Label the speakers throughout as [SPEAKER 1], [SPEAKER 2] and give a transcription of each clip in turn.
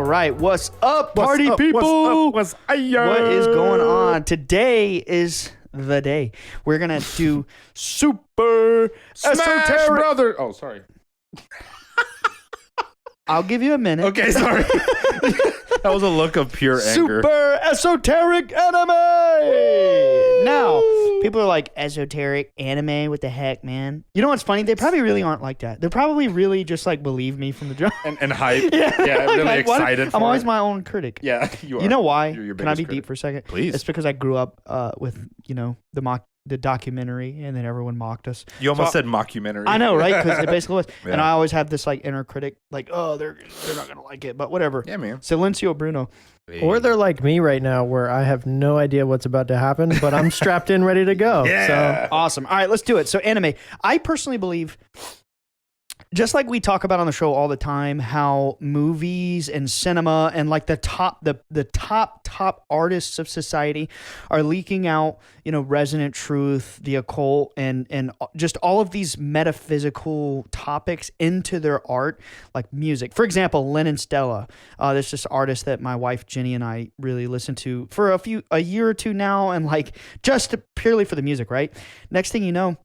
[SPEAKER 1] right. What's up, party people?
[SPEAKER 2] What's up?
[SPEAKER 1] What is going on? Today is the day. We're going to do super
[SPEAKER 2] Smash
[SPEAKER 1] esoteric.
[SPEAKER 2] Brother. Oh, sorry.
[SPEAKER 1] I'll give you a minute.
[SPEAKER 2] Okay, sorry. That was a look of pure anger.
[SPEAKER 1] Super esoteric anime. Now, people are like, esoteric anime? What the heck, man? You know what's funny? They probably really aren't like that. They're probably really just like believe me from the jump.
[SPEAKER 2] And hype.
[SPEAKER 1] Yeah,
[SPEAKER 2] Really
[SPEAKER 1] like,
[SPEAKER 2] excited for
[SPEAKER 1] I'm always
[SPEAKER 2] it.
[SPEAKER 1] my own critic.
[SPEAKER 2] Yeah, you are.
[SPEAKER 1] You know why?
[SPEAKER 2] You're your
[SPEAKER 1] Can I be
[SPEAKER 2] biggest critic.
[SPEAKER 1] deep for a second?
[SPEAKER 2] Please.
[SPEAKER 1] It's because I grew up with, the documentary, and then everyone mocked us.
[SPEAKER 2] You almost said mockumentary.
[SPEAKER 1] I know, right? Because it basically was.
[SPEAKER 2] Yeah.
[SPEAKER 1] And I always have this like inner critic, like, oh, they're not gonna like it, but whatever.
[SPEAKER 2] Yeah, man.
[SPEAKER 1] Silencio Bruno.
[SPEAKER 3] Or they're like me right now, where I have no idea what's about to happen, but I'm strapped in, ready to go.
[SPEAKER 2] Yeah.
[SPEAKER 3] So
[SPEAKER 1] Awesome. All right, let's do it. So anime. I personally believe, just like we talk about on the show all the time, how movies and cinema and like the top artists of society are leaking out, resonant truth, the occult, and just all of these metaphysical topics into their art, like music. For example, Len and Stella. There's this artist that my wife Jenny and I really listen to for a year or two now, and like just purely for the music, right? Next thing you know,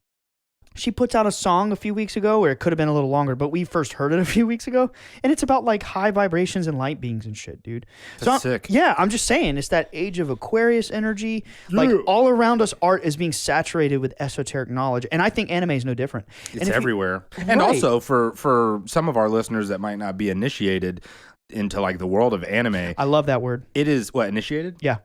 [SPEAKER 1] she puts out a song a few weeks ago, or it could have been a little longer, but we first heard it a few weeks ago, and it's about like high vibrations and light beings and shit, dude.
[SPEAKER 2] That's sick.
[SPEAKER 1] Yeah, I'm just saying, it's that age of Aquarius energy. Like all around us, art is being saturated with esoteric knowledge, and I think anime is no different.
[SPEAKER 2] It's everywhere. And
[SPEAKER 1] Right.
[SPEAKER 2] also for some of our listeners that might not be initiated into like the world of anime,
[SPEAKER 1] I love that word.
[SPEAKER 2] it is what, initiated?
[SPEAKER 1] Yeah.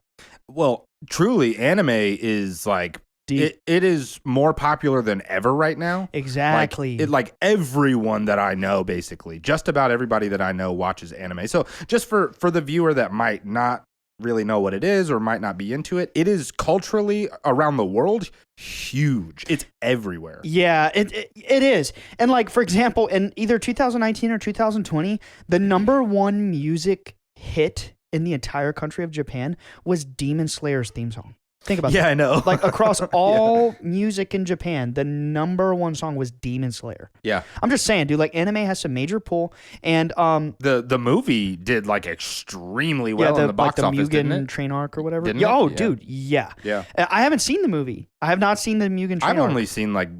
[SPEAKER 2] Well, truly, anime is like
[SPEAKER 1] Deep.
[SPEAKER 2] it is more popular than ever right now.
[SPEAKER 1] Exactly.
[SPEAKER 2] Like everyone that I know, basically, just about everybody that I know watches anime. So just for the viewer that might not really know what it is or might not be into it, it is culturally around the world huge. It's everywhere.
[SPEAKER 1] Yeah, it is. And like, for example, in either 2019 or 2020, the number one music hit in the entire country of Japan was Demon Slayer's theme song. Think about that.
[SPEAKER 2] Yeah, I know.
[SPEAKER 1] Like across all music in Japan, the number one song was Demon Slayer.
[SPEAKER 2] Yeah.
[SPEAKER 1] I'm just saying, dude, like anime has some major pull, and
[SPEAKER 2] The movie did like extremely well
[SPEAKER 1] the
[SPEAKER 2] in the box
[SPEAKER 1] like the
[SPEAKER 2] office, didn't
[SPEAKER 1] Mugen
[SPEAKER 2] it?
[SPEAKER 1] train arc or whatever.
[SPEAKER 2] Didn't
[SPEAKER 1] Yeah,
[SPEAKER 2] it?
[SPEAKER 1] oh,
[SPEAKER 2] Yeah.
[SPEAKER 1] dude, yeah.
[SPEAKER 2] Yeah.
[SPEAKER 1] I haven't seen the movie. I have not seen the Mugen train
[SPEAKER 2] I've
[SPEAKER 1] arc.
[SPEAKER 2] only seen like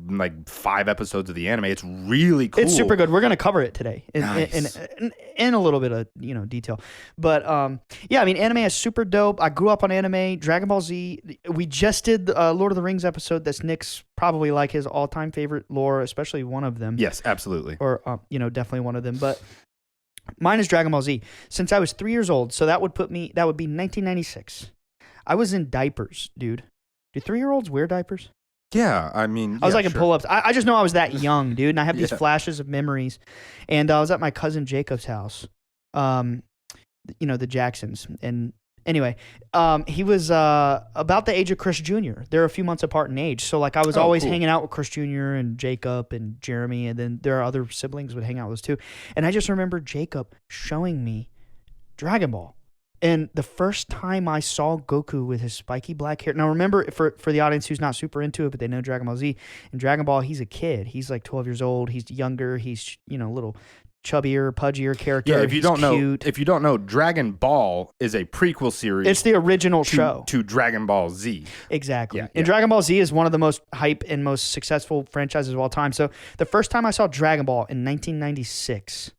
[SPEAKER 2] 5 episodes of the anime. It's really cool.
[SPEAKER 1] It's super good. We're gonna cover it today
[SPEAKER 2] Nice.
[SPEAKER 1] in a little bit of detail, but yeah, I mean, anime is super dope. I grew up on anime. Dragon Ball Z. We just did the Lord of the Rings episode. That's Nick's probably like his all-time favorite lore, especially one of them.
[SPEAKER 2] Yes, absolutely.
[SPEAKER 1] Or definitely one of them. But mine is Dragon Ball Z. Since I was 3 years old, so that would be 1996. I was in diapers, dude. Do 3-year-olds wear diapers?
[SPEAKER 2] Yeah, I mean,
[SPEAKER 1] I was like in
[SPEAKER 2] sure.
[SPEAKER 1] pull-ups. I just know I was that young, dude, and I have these
[SPEAKER 2] Yeah.
[SPEAKER 1] flashes of memories. And I was at my cousin Jacob's house, the Jacksons. And anyway, he was about the age of Chris Jr. They're a few months apart in age. So like I was always
[SPEAKER 2] cool.
[SPEAKER 1] hanging out with Chris Jr. and Jacob and Jeremy, and then there are other siblings would hang out with us too. And I just remember Jacob showing me Dragon Ball. And the first time I saw Goku with his spiky black hair. Now remember, for the audience who's not super into it, but they know Dragon Ball Z. In Dragon Ball, he's a kid. He's like 12 years old. He's younger. He's, a little chubbier, pudgier character.
[SPEAKER 2] Yeah, if you
[SPEAKER 1] He's
[SPEAKER 2] don't know, Dragon Ball is a prequel series.
[SPEAKER 1] It's the original show.
[SPEAKER 2] To Dragon Ball Z.
[SPEAKER 1] Exactly.
[SPEAKER 2] Yeah,
[SPEAKER 1] And
[SPEAKER 2] yeah.
[SPEAKER 1] Dragon Ball Z is one of the most hype and most successful franchises of all time. So the first time I saw Dragon Ball in 1996,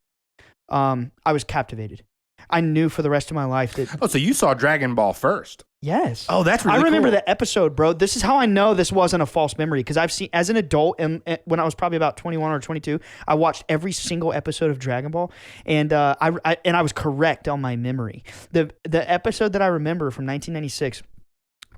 [SPEAKER 1] I was captivated. I knew for the rest of my life that
[SPEAKER 2] Oh, so you saw Dragon Ball first?
[SPEAKER 1] yes.
[SPEAKER 2] Oh, that's really
[SPEAKER 1] I remember
[SPEAKER 2] cool.
[SPEAKER 1] the episode, bro. This is how I know this wasn't a false memory, because I've seen, as an adult, and when I was probably about 21 or 22, I watched every single episode of Dragon Ball, and I was correct on my memory. The episode that I remember from 1996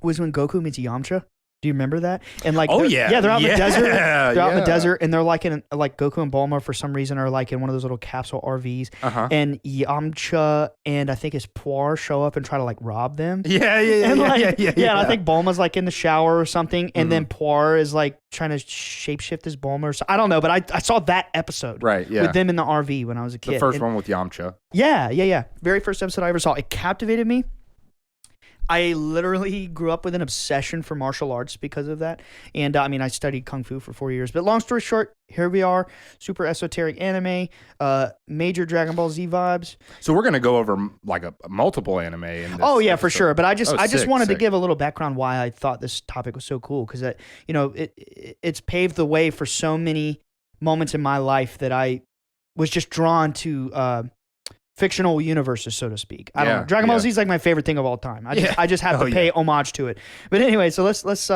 [SPEAKER 1] was when Goku meets Yamcha. Do you remember that? And like,
[SPEAKER 2] Oh,
[SPEAKER 1] they're-
[SPEAKER 2] yeah.
[SPEAKER 1] they're out in the
[SPEAKER 2] Yeah,
[SPEAKER 1] desert. They're out in the
[SPEAKER 2] yeah.
[SPEAKER 1] desert, and they're like like Goku and Bulma for some reason are like in one of those little capsule RVs,
[SPEAKER 2] Uh-huh.
[SPEAKER 1] and Yamcha and I think his Puar show up and try to like rob them.
[SPEAKER 2] Yeah.
[SPEAKER 1] And like,
[SPEAKER 2] yeah.
[SPEAKER 1] and I think Bulma's like in the shower or something, and then Puar is like trying to shapeshift his Bulma or something. I don't know, but I saw that episode
[SPEAKER 2] Right, yeah.
[SPEAKER 1] with them in the RV when I was a kid.
[SPEAKER 2] The first
[SPEAKER 1] And-
[SPEAKER 2] one with Yamcha.
[SPEAKER 1] Yeah. Very first episode I ever saw. It captivated me. I literally grew up with an obsession for martial arts because of that. And I mean, I studied Kung Fu for 4 years. But long story short, here we are. Super esoteric anime, major Dragon Ball Z vibes.
[SPEAKER 2] So we're going to go over like a multiple anime. In this
[SPEAKER 1] Oh, yeah, for
[SPEAKER 2] episode.
[SPEAKER 1] sure. But I just
[SPEAKER 2] sick,
[SPEAKER 1] wanted to
[SPEAKER 2] sick.
[SPEAKER 1] give a little background why I thought this topic was so cool. Because, it's paved the way for so many moments in my life that I was just drawn to fictional universes, so to speak. I don't know. Dragon Ball Z is like my favorite thing of all time. I just have to pay homage to it. But anyway, so let's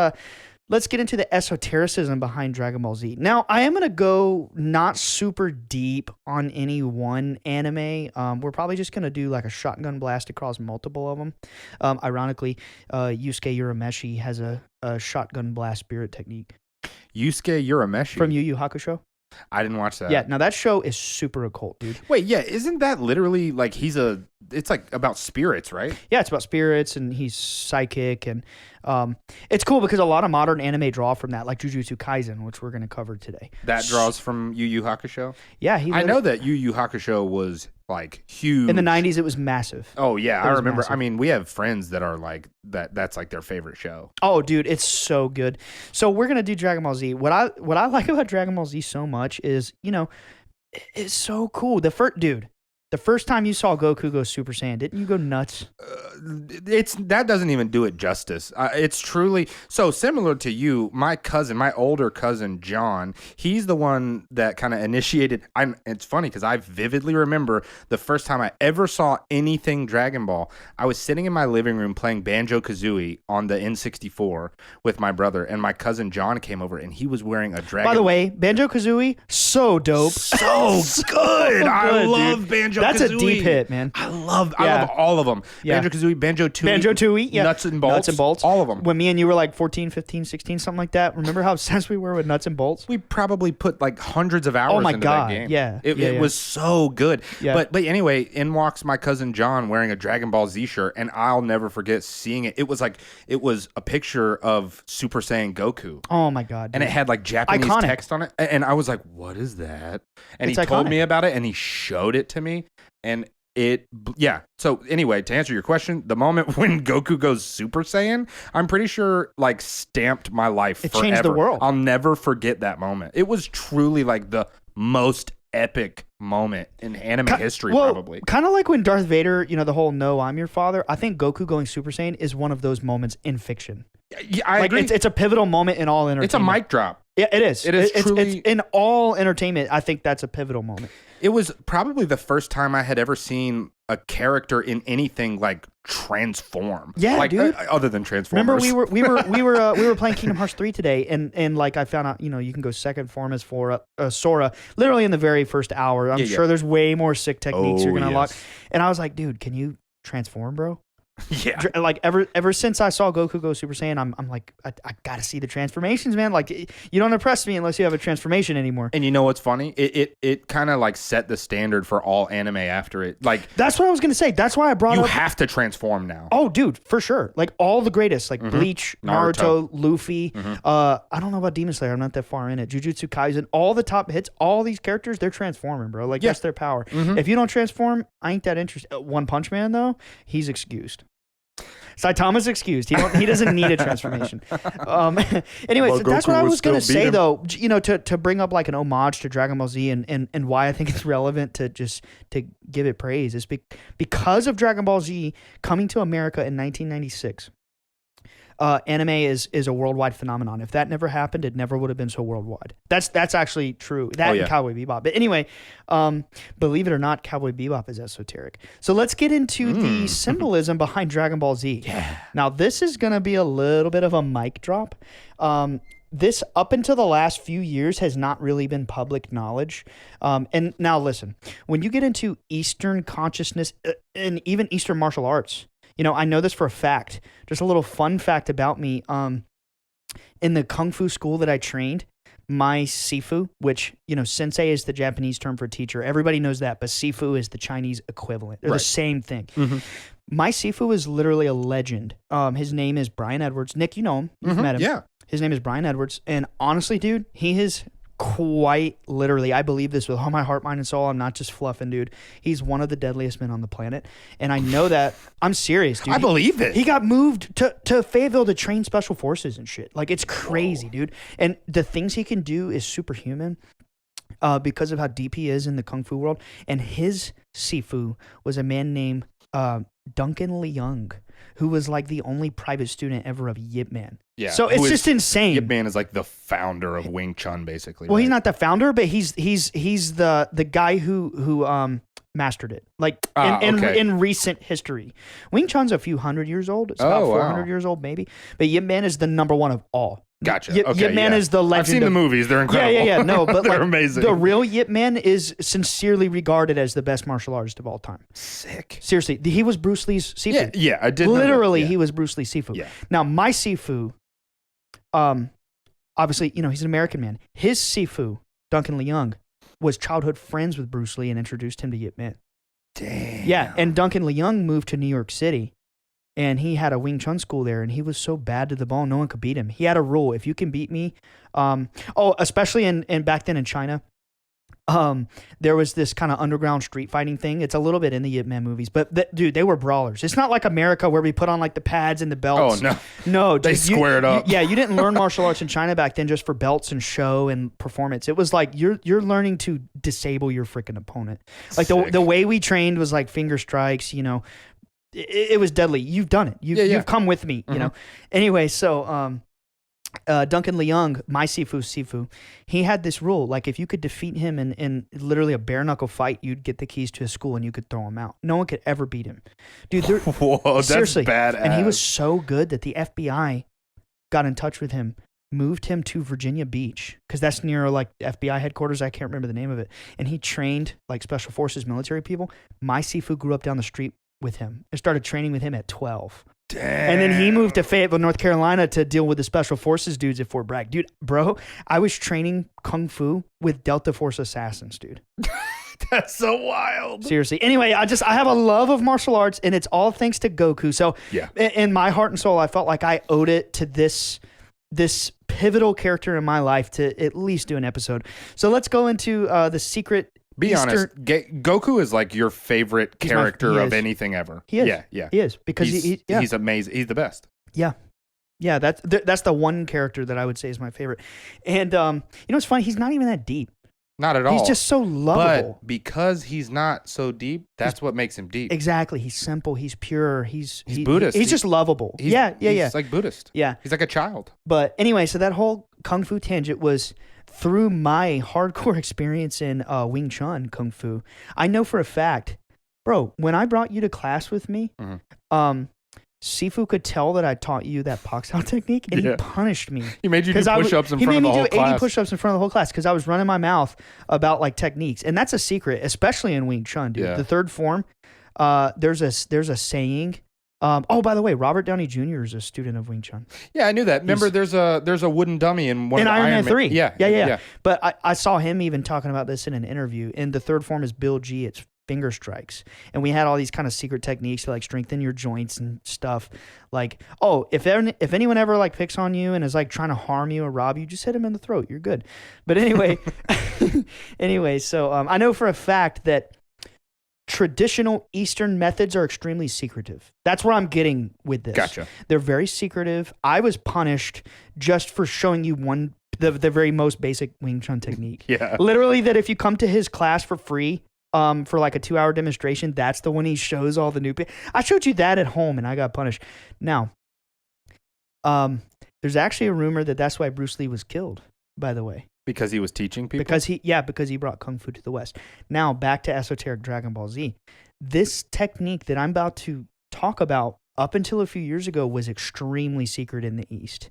[SPEAKER 1] get into the esotericism behind Dragon Ball Z. Now, I am going to go not super deep on any one anime. We're probably just going to do like a shotgun blast across multiple of them. Ironically, Yusuke Urameshi has a shotgun blast spirit technique.
[SPEAKER 2] Yusuke Urameshi.
[SPEAKER 1] From Yu Yu Hakusho.
[SPEAKER 2] I didn't watch that.
[SPEAKER 1] Yeah, now that show is super occult, dude.
[SPEAKER 2] Wait, yeah, isn't that literally like it's like about spirits, right?
[SPEAKER 1] Yeah, it's about spirits and he's psychic and it's cool because a lot of modern anime draw from that, like Jujutsu Kaizen, which we're going to cover today.
[SPEAKER 2] That draws from Yu Yu Hakusho?
[SPEAKER 1] Yeah,
[SPEAKER 2] I know that Yu Yu Hakusho was like huge.
[SPEAKER 1] In the 90s, it was massive.
[SPEAKER 2] Oh, yeah, I remember.
[SPEAKER 1] Massive.
[SPEAKER 2] I mean, we have friends that are like, that's like their favorite show.
[SPEAKER 1] Oh, dude, it's so good. So we're going to do Dragon Ball Z. What I like about Dragon Ball Z so much is, it's so cool. The first time you saw Goku go Super Saiyan, didn't you go nuts?
[SPEAKER 2] That doesn't even do it justice. It's truly so similar to you. My older cousin John, he's the one that kind of initiated. It's funny because I vividly remember the first time I ever saw anything Dragon Ball. I was sitting in my living room playing Banjo-Kazooie on the N64 with my brother, and my cousin John came over, and he was wearing a Dragon.
[SPEAKER 1] By the way, Banjo-Kazooie, so dope,
[SPEAKER 2] so good. I love Banjo.
[SPEAKER 1] That's a deep hit, man.
[SPEAKER 2] I love all of them.
[SPEAKER 1] Yeah.
[SPEAKER 2] Banjo-Kazooie,
[SPEAKER 1] Banjo-Tooie, yeah.
[SPEAKER 2] Nuts and Bolts. All of them.
[SPEAKER 1] When me and you were like 14, 15, 16, something like that. Remember how obsessed we were with Nuts and Bolts?
[SPEAKER 2] We probably put like hundreds of hours into that game.
[SPEAKER 1] Yeah.
[SPEAKER 2] It was so good.
[SPEAKER 1] Yeah.
[SPEAKER 2] But anyway, in walks my cousin John wearing a Dragon Ball Z shirt, and I'll never forget seeing it. It was a picture of Super Saiyan Goku.
[SPEAKER 1] Oh my God.
[SPEAKER 2] And
[SPEAKER 1] dude.
[SPEAKER 2] it had like Japanese
[SPEAKER 1] Iconic.
[SPEAKER 2] text on it. And I was like, what is that? And
[SPEAKER 1] It's
[SPEAKER 2] he told
[SPEAKER 1] iconic.
[SPEAKER 2] me about it, and he showed it to me. And so anyway, to answer your question, the moment when Goku goes Super Saiyan, I'm pretty sure like stamped my life
[SPEAKER 1] It
[SPEAKER 2] forever.
[SPEAKER 1] changed the world.
[SPEAKER 2] I'll never forget that moment. It was truly like the most epic moment in anime history, probably.
[SPEAKER 1] Kind of like when Darth Vader, the whole "No, I'm your father." I think Goku going Super Saiyan is one of those moments in fiction.
[SPEAKER 2] Yeah, I agree.
[SPEAKER 1] It's a pivotal moment in all entertainment.
[SPEAKER 2] It's a mic drop.
[SPEAKER 1] Yeah, it is.
[SPEAKER 2] It is truly
[SPEAKER 1] it's in all entertainment. I think that's a pivotal moment.
[SPEAKER 2] It was probably the first time I had ever seen a character in anything like transform.
[SPEAKER 1] Yeah,
[SPEAKER 2] like,
[SPEAKER 1] dude.
[SPEAKER 2] Other than Transformers.
[SPEAKER 1] Remember we were playing Kingdom Hearts 3 today, and like I found out, you can go second form as Sora, literally in the very first hour. I'm sure there's way more sick techniques you're gonna unlock. And I was like, dude, can you transform, bro?
[SPEAKER 2] Yeah.
[SPEAKER 1] Like ever since I saw Goku go Super Saiyan, I'm like, I gotta see the transformations, man. Like, you don't impress me unless you have a transformation anymore.
[SPEAKER 2] And you know what's funny? It kind of like set the standard for all anime after it. Like,
[SPEAKER 1] that's what I was gonna say. That's why I brought
[SPEAKER 2] you
[SPEAKER 1] up.
[SPEAKER 2] have to transform now.
[SPEAKER 1] Oh, dude, for sure. Like all the greatest, like Bleach, Naruto, Luffy. I don't know about Demon Slayer. I'm not that far in it. Jujutsu Kaisen, all the top hits, all these characters, they're transforming, bro. Like that's their power. If you don't transform, I ain't that interested. One Punch Man though, he's excused. Saitama's excused. He doesn't need a transformation. Anyway, so that's what I was going to say, though. To bring up like an homage to Dragon Ball Z and why I think it's relevant to give it praise is because of Dragon Ball Z coming to America in 1996. Anime is a worldwide phenomenon. If that never happened, it never would have been so worldwide. That's actually true. And Cowboy Bebop. But anyway, believe it or not, Cowboy Bebop is esoteric. So let's get into the symbolism behind Dragon Ball Z.
[SPEAKER 2] Yeah.
[SPEAKER 1] Now, this is going to be a little bit of a mic drop. This, up until the last few years, has not really been public knowledge. And now listen, when you get into Eastern consciousness and even Eastern martial arts, I know this for a fact. Just a little fun fact about me. In the Kung Fu school that I trained, my Sifu, which, sensei is the Japanese term for teacher. Everybody knows that, but Sifu is the Chinese equivalent. They're the same thing. My Sifu is literally a legend. His name is Brian Edwards. Nick, you know him. You've met him.
[SPEAKER 2] Yeah.
[SPEAKER 1] His name is Brian Edwards. And honestly, dude, he is quite literally, I believe this with all my heart, mind, and soul. I'm not just fluffing, dude. He's one of the deadliest men on the planet. And I know that. I'm serious, dude.
[SPEAKER 2] I believe it.
[SPEAKER 1] He got moved to Fayetteville to train special forces and shit. Like, it's crazy, dude. And the things he can do is superhuman because of how deep he is in the Kung Fu world. And his Sifu was a man named Duncan Leung, who was like the only private student ever of Yip Man.
[SPEAKER 2] Yeah.
[SPEAKER 1] So it's just insane.
[SPEAKER 2] Yip Man is like the founder of Wing Chun, basically.
[SPEAKER 1] Well,
[SPEAKER 2] right?
[SPEAKER 1] he's not the founder, but he's the guy who mastered it. Like in recent history, Wing Chun's a few hundred years old. It's about 400 years old, maybe. But Yip Man is the number one of all.
[SPEAKER 2] Gotcha.
[SPEAKER 1] Yip Man is the legend.
[SPEAKER 2] I've seen the movies. They're incredible.
[SPEAKER 1] Yeah. No, but
[SPEAKER 2] they're
[SPEAKER 1] like,
[SPEAKER 2] amazing.
[SPEAKER 1] The real Yip Man is sincerely regarded as the best martial artist of all time.
[SPEAKER 2] Sick.
[SPEAKER 1] Seriously, he was Bruce Lee's Sifu.
[SPEAKER 2] Yeah, I did.
[SPEAKER 1] Literally,
[SPEAKER 2] he
[SPEAKER 1] he was Bruce Lee's Sifu.
[SPEAKER 2] Yeah.
[SPEAKER 1] Now, my Sifu, obviously, he's an American man. His Sifu, Duncan Leung, was childhood friends with Bruce Lee and introduced him to Yip Man.
[SPEAKER 2] Damn.
[SPEAKER 1] Yeah, and Duncan Leung moved to New York City, and he had a Wing Chun school there, and he was so bad to the bone, no one could beat him. He had a rule: if you can beat me, especially in back then in China, there was this kind of underground street fighting thing. It's a little bit in the Yip Man movies, but dude, they were brawlers. It's not like America where we put on like the pads and the belts.
[SPEAKER 2] Oh, no.
[SPEAKER 1] No, dude,
[SPEAKER 2] They squared up.
[SPEAKER 1] You didn't learn martial arts in China back then just for belts and show and performance. It was like you're learning to disable your freaking opponent. Like the way we trained was like finger strikes, it was deadly. You've done it. You've come with me, you know. Anyway, so Duncan Leung, my Sifu, he had this rule. Like, if you could defeat him in literally a bare knuckle fight, you'd get the keys to his school and you could throw him out. No one could ever beat him. Dude,
[SPEAKER 2] whoa,
[SPEAKER 1] seriously,
[SPEAKER 2] that's badass.
[SPEAKER 1] And he was so good that the FBI got in touch with him, moved him to Virginia Beach, because that's near like FBI headquarters. I can't remember the name of it. And he trained like special forces military people. My Sifu grew up down the street with him. I started training with him at 12.
[SPEAKER 2] Damn.
[SPEAKER 1] And then he moved to Fayetteville, North Carolina to deal with the special forces dudes at Fort Bragg. Dude, bro, I was training Kung Fu with Delta Force assassins, dude.
[SPEAKER 2] That's so wild.
[SPEAKER 1] Seriously. Anyway, I have a love of martial arts, and it's all thanks to Goku. So
[SPEAKER 2] yeah,
[SPEAKER 1] in my heart and soul, I felt like I owed it to this pivotal character in my life to at least do an episode. So let's go into the secret.
[SPEAKER 2] Be honest, Goku is like your favorite character of
[SPEAKER 1] is.
[SPEAKER 2] Anything ever.
[SPEAKER 1] He is.
[SPEAKER 2] Yeah.
[SPEAKER 1] He is. Because
[SPEAKER 2] he's amazing. He's the best.
[SPEAKER 1] Yeah. Yeah, that's the one character that I would say is my favorite. And it's funny, he's not even that deep.
[SPEAKER 2] Not at all.
[SPEAKER 1] He's just so lovable.
[SPEAKER 2] But because he's not so deep, that's what makes him deep.
[SPEAKER 1] Exactly. He's simple. He's pure. He's
[SPEAKER 2] Buddhist.
[SPEAKER 1] He's just lovable. He's
[SPEAKER 2] like Buddhist.
[SPEAKER 1] Yeah.
[SPEAKER 2] He's like a child.
[SPEAKER 1] But anyway, so that whole Kung Fu tangent was through my hardcore experience in Wing Chun Kung Fu. I know for a fact, bro, when I brought you to class with me, Sifu could tell that I taught you that Pak-Sao technique, and he punished me.
[SPEAKER 2] He made you do push-ups in front of the whole class. He made me do 80 push-ups
[SPEAKER 1] in front of the whole class because I was running my mouth about like techniques, and that's a secret, especially in Wing Chun, dude.
[SPEAKER 2] Yeah.
[SPEAKER 1] The third form, there's a saying. By the way, Robert Downey Jr. is a student of Wing Chun.
[SPEAKER 2] Yeah, I knew that. Remember, there's a wooden dummy in one of the
[SPEAKER 1] Iron Man 3.
[SPEAKER 2] Yeah.
[SPEAKER 1] But I saw him even talking about this in an interview. And the third form is Bill G. It's finger strikes. And we had all these kind of secret techniques to like strengthen your joints and stuff. Like, if anyone ever like picks on you and is like trying to harm you or rob you, just hit him in the throat. You're good. But anyway, so I know for a fact that traditional Eastern methods are extremely secretive. That's where I'm getting with this.
[SPEAKER 2] Gotcha.
[SPEAKER 1] They're very secretive. I was punished just for showing you the very most basic Wing Chun technique.
[SPEAKER 2] Yeah.
[SPEAKER 1] Literally, that if you come to his class for free, for like a 2-hour demonstration, that's the one he shows all the new. I showed you that at home, and I got punished. Now, there's actually a rumor that that's why Bruce Lee was killed. By the way.
[SPEAKER 2] Because he was teaching people?
[SPEAKER 1] Because he brought Kung Fu to the West. Now, back to Esoteric Dragon Ball Z. This technique that I'm about to talk about up until a few years ago was extremely secret in the East.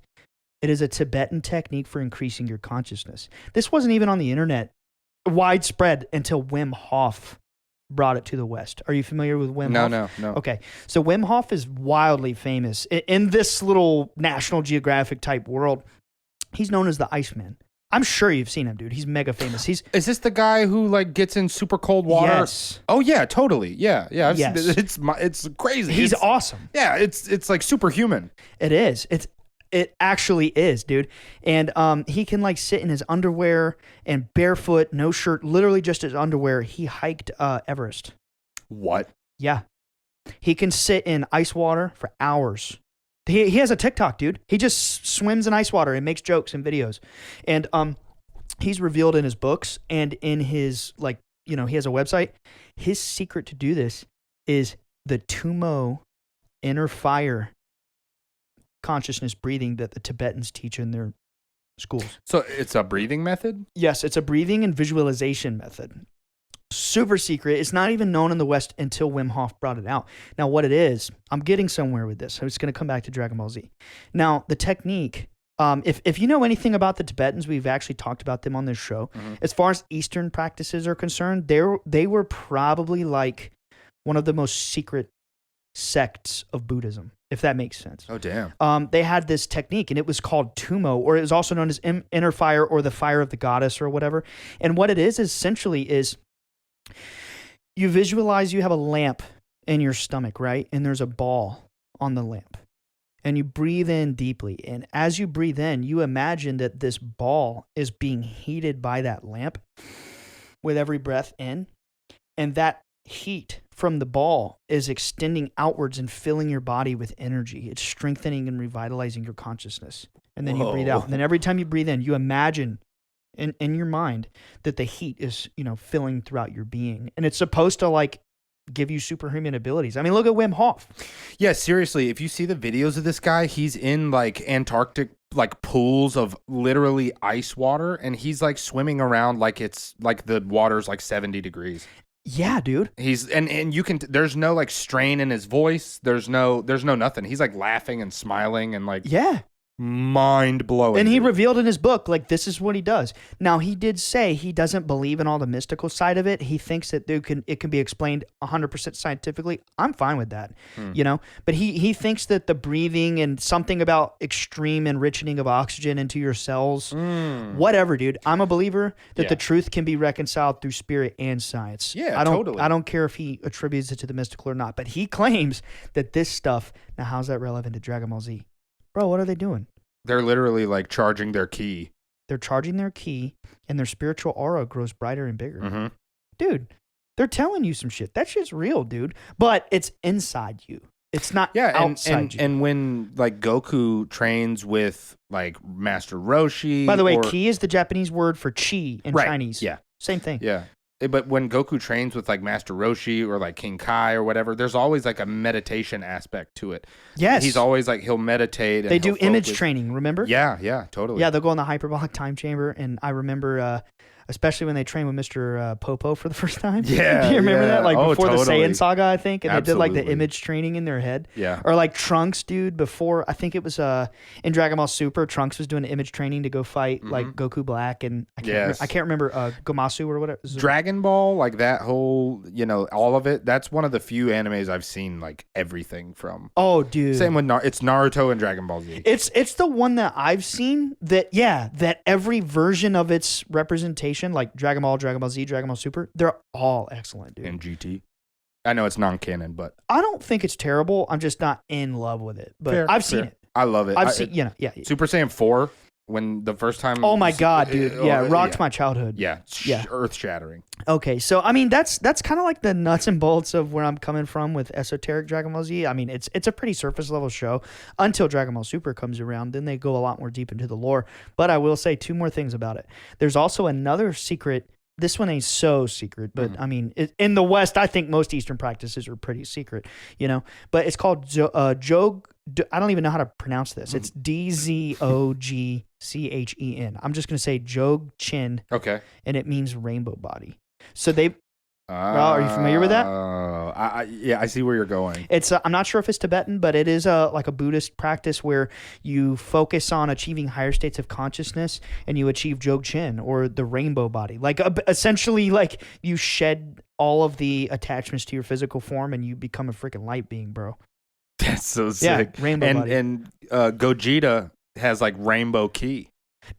[SPEAKER 1] It is a Tibetan technique for increasing your consciousness. This wasn't even on the internet widespread until Wim Hof brought it to the West. Are you familiar with Wim Hof?
[SPEAKER 2] No.
[SPEAKER 1] Okay. So Wim Hof is wildly famous. In this little National Geographic type world, he's known as the Iceman. I'm sure you've seen him, dude. He's mega famous.
[SPEAKER 2] Is this the guy who like gets in super cold water?
[SPEAKER 1] Yes.
[SPEAKER 2] Oh yeah, totally. Yeah.
[SPEAKER 1] Yes.
[SPEAKER 2] It's crazy.
[SPEAKER 1] He's awesome.
[SPEAKER 2] Yeah, it's like superhuman.
[SPEAKER 1] It is. It actually is, dude. And he can like sit in his underwear and barefoot, no shirt, literally just his underwear. He hiked Everest.
[SPEAKER 2] What?
[SPEAKER 1] Yeah. He can sit in ice water for hours. He has a TikTok, dude. He just swims in ice water and makes jokes and videos. And he's revealed in his books and in his, like, you know, he has a website. His secret to do this is the Tumo inner fire consciousness breathing that the Tibetans teach in their schools.
[SPEAKER 2] So it's a breathing method?
[SPEAKER 1] Yes, it's a breathing and visualization method. Super secret. It's not even known in the West until Wim Hof brought it out. Now, what it is, I'm getting somewhere with this. I'm just going to come back to Dragon Ball Z. Now, the technique, if you know anything about the Tibetans, we've actually talked about them on this show.
[SPEAKER 2] Mm-hmm.
[SPEAKER 1] As far as Eastern practices are concerned, they were probably like one of the most secret sects of Buddhism, if that makes sense.
[SPEAKER 2] Oh, damn.
[SPEAKER 1] They had this technique, and it was called Tumo, or it was also known as inner fire or the fire of the goddess or whatever. And what it is essentially is you visualize you have a lamp in your stomach, right? And there's a ball on the lamp. And you breathe in deeply. And as you breathe in, you imagine that this ball is being heated by that lamp with every breath in. And that heat from the ball is extending outwards and filling your body with energy. It's strengthening and revitalizing your consciousness. And then you breathe out. And then every time you breathe in, you imagine in your mind that the heat is, you know, filling throughout your being. And it's supposed to like give you superhuman abilities. I mean, look at Wim Hof.
[SPEAKER 2] Yeah, seriously, if you see the videos of this guy, he's in like Antarctic like pools of literally ice water, and he's like swimming around like it's like the water's like 70 degrees.
[SPEAKER 1] Yeah, dude.
[SPEAKER 2] He's and you can there's no like strain in his voice. There's no nothing. He's like laughing and smiling and like
[SPEAKER 1] Yeah.
[SPEAKER 2] mind blowing.
[SPEAKER 1] And he revealed in his book, like, this is what he does. Now, he did say he doesn't believe in all the mystical side of it. He thinks that it can be explained 100% scientifically. I'm fine with that, you know? But he thinks that the breathing and something about extreme enriching of oxygen into your cells, whatever, dude. I'm a believer that the truth can be reconciled through spirit and science.
[SPEAKER 2] Yeah,
[SPEAKER 1] totally. I don't care if he attributes it to the mystical or not, but he claims that this stuff, now how's that relevant to Dragon Ball Z? Bro, what are they doing?
[SPEAKER 2] They're literally like charging their ki.
[SPEAKER 1] They're charging their ki, and their spiritual aura grows brighter and bigger.
[SPEAKER 2] Mm-hmm.
[SPEAKER 1] Dude, they're telling you some shit. That shit's real, dude. But it's inside you. It's not outside you.
[SPEAKER 2] And when like Goku trains with like Master Roshi.
[SPEAKER 1] By the way, ki is the Japanese word for chi in Chinese.
[SPEAKER 2] Yeah.
[SPEAKER 1] Same thing.
[SPEAKER 2] Yeah. But when Goku trains with like Master Roshi or like King Kai or whatever, there's always like a meditation aspect to it.
[SPEAKER 1] Yes.
[SPEAKER 2] He's always like, he'll meditate. And
[SPEAKER 1] they do image training, remember?
[SPEAKER 2] Yeah, totally.
[SPEAKER 1] Yeah, they'll go in the hyperbolic time chamber. And I remember, especially when they trained with Mr. Popo for the first time.
[SPEAKER 2] Yeah.
[SPEAKER 1] Do you remember that? Like before the
[SPEAKER 2] totally.
[SPEAKER 1] Saiyan saga, I think. And
[SPEAKER 2] Absolutely.
[SPEAKER 1] they did like the image training in their head.
[SPEAKER 2] Yeah.
[SPEAKER 1] Or like Trunks, dude, before, I think it was in Dragon Ball Super, Trunks was doing image training to go fight like Goku Black. And I can't remember Gomasu or whatever.
[SPEAKER 2] Dragon Ball, like that whole, you know, all of it. That's one of the few animes I've seen like everything from.
[SPEAKER 1] Oh, dude.
[SPEAKER 2] Same with it's Naruto and Dragon Ball Z.
[SPEAKER 1] It's the one that I've seen that every version of its representation, like Dragon Ball, Dragon Ball Z, Dragon Ball Super, they're all excellent, dude.
[SPEAKER 2] And GT. I know it's non-canon, but
[SPEAKER 1] I don't think it's terrible. I'm just not in love with it. But I've seen it.
[SPEAKER 2] I love it.
[SPEAKER 1] I've seen, yeah.
[SPEAKER 2] Super Saiyan 4, when the first time.
[SPEAKER 1] Oh my God, dude. Yeah, rocked my childhood.
[SPEAKER 2] Yeah. Earth-shattering.
[SPEAKER 1] Okay, so I mean that's kind of like the nuts and bolts of where I'm coming from with Esoteric Dragon Ball Z. I mean it's a pretty surface level show until Dragon Ball Super comes around. Then they go a lot more deep into the lore. But I will say two more things about it. There's also another secret. This one ain't so secret, but I mean, in the West, I think most Eastern practices are pretty secret, you know. But it's called Jog. I don't even know how to pronounce this. It's Dzogchen. I'm just gonna say Jog Chin.
[SPEAKER 2] Okay.
[SPEAKER 1] And it means rainbow body. So they. Well, are you familiar with that?
[SPEAKER 2] Yeah, I see where you're going.
[SPEAKER 1] It's I'm not sure if it's Tibetan, but it is like a Buddhist practice where you focus on achieving higher states of consciousness and you achieve Jogchen or the rainbow body. Like essentially, like you shed all of the attachments to your physical form and you become a freaking light being, bro.
[SPEAKER 2] That's so sick.
[SPEAKER 1] Yeah, rainbow body.
[SPEAKER 2] And Gogeta has like rainbow ki.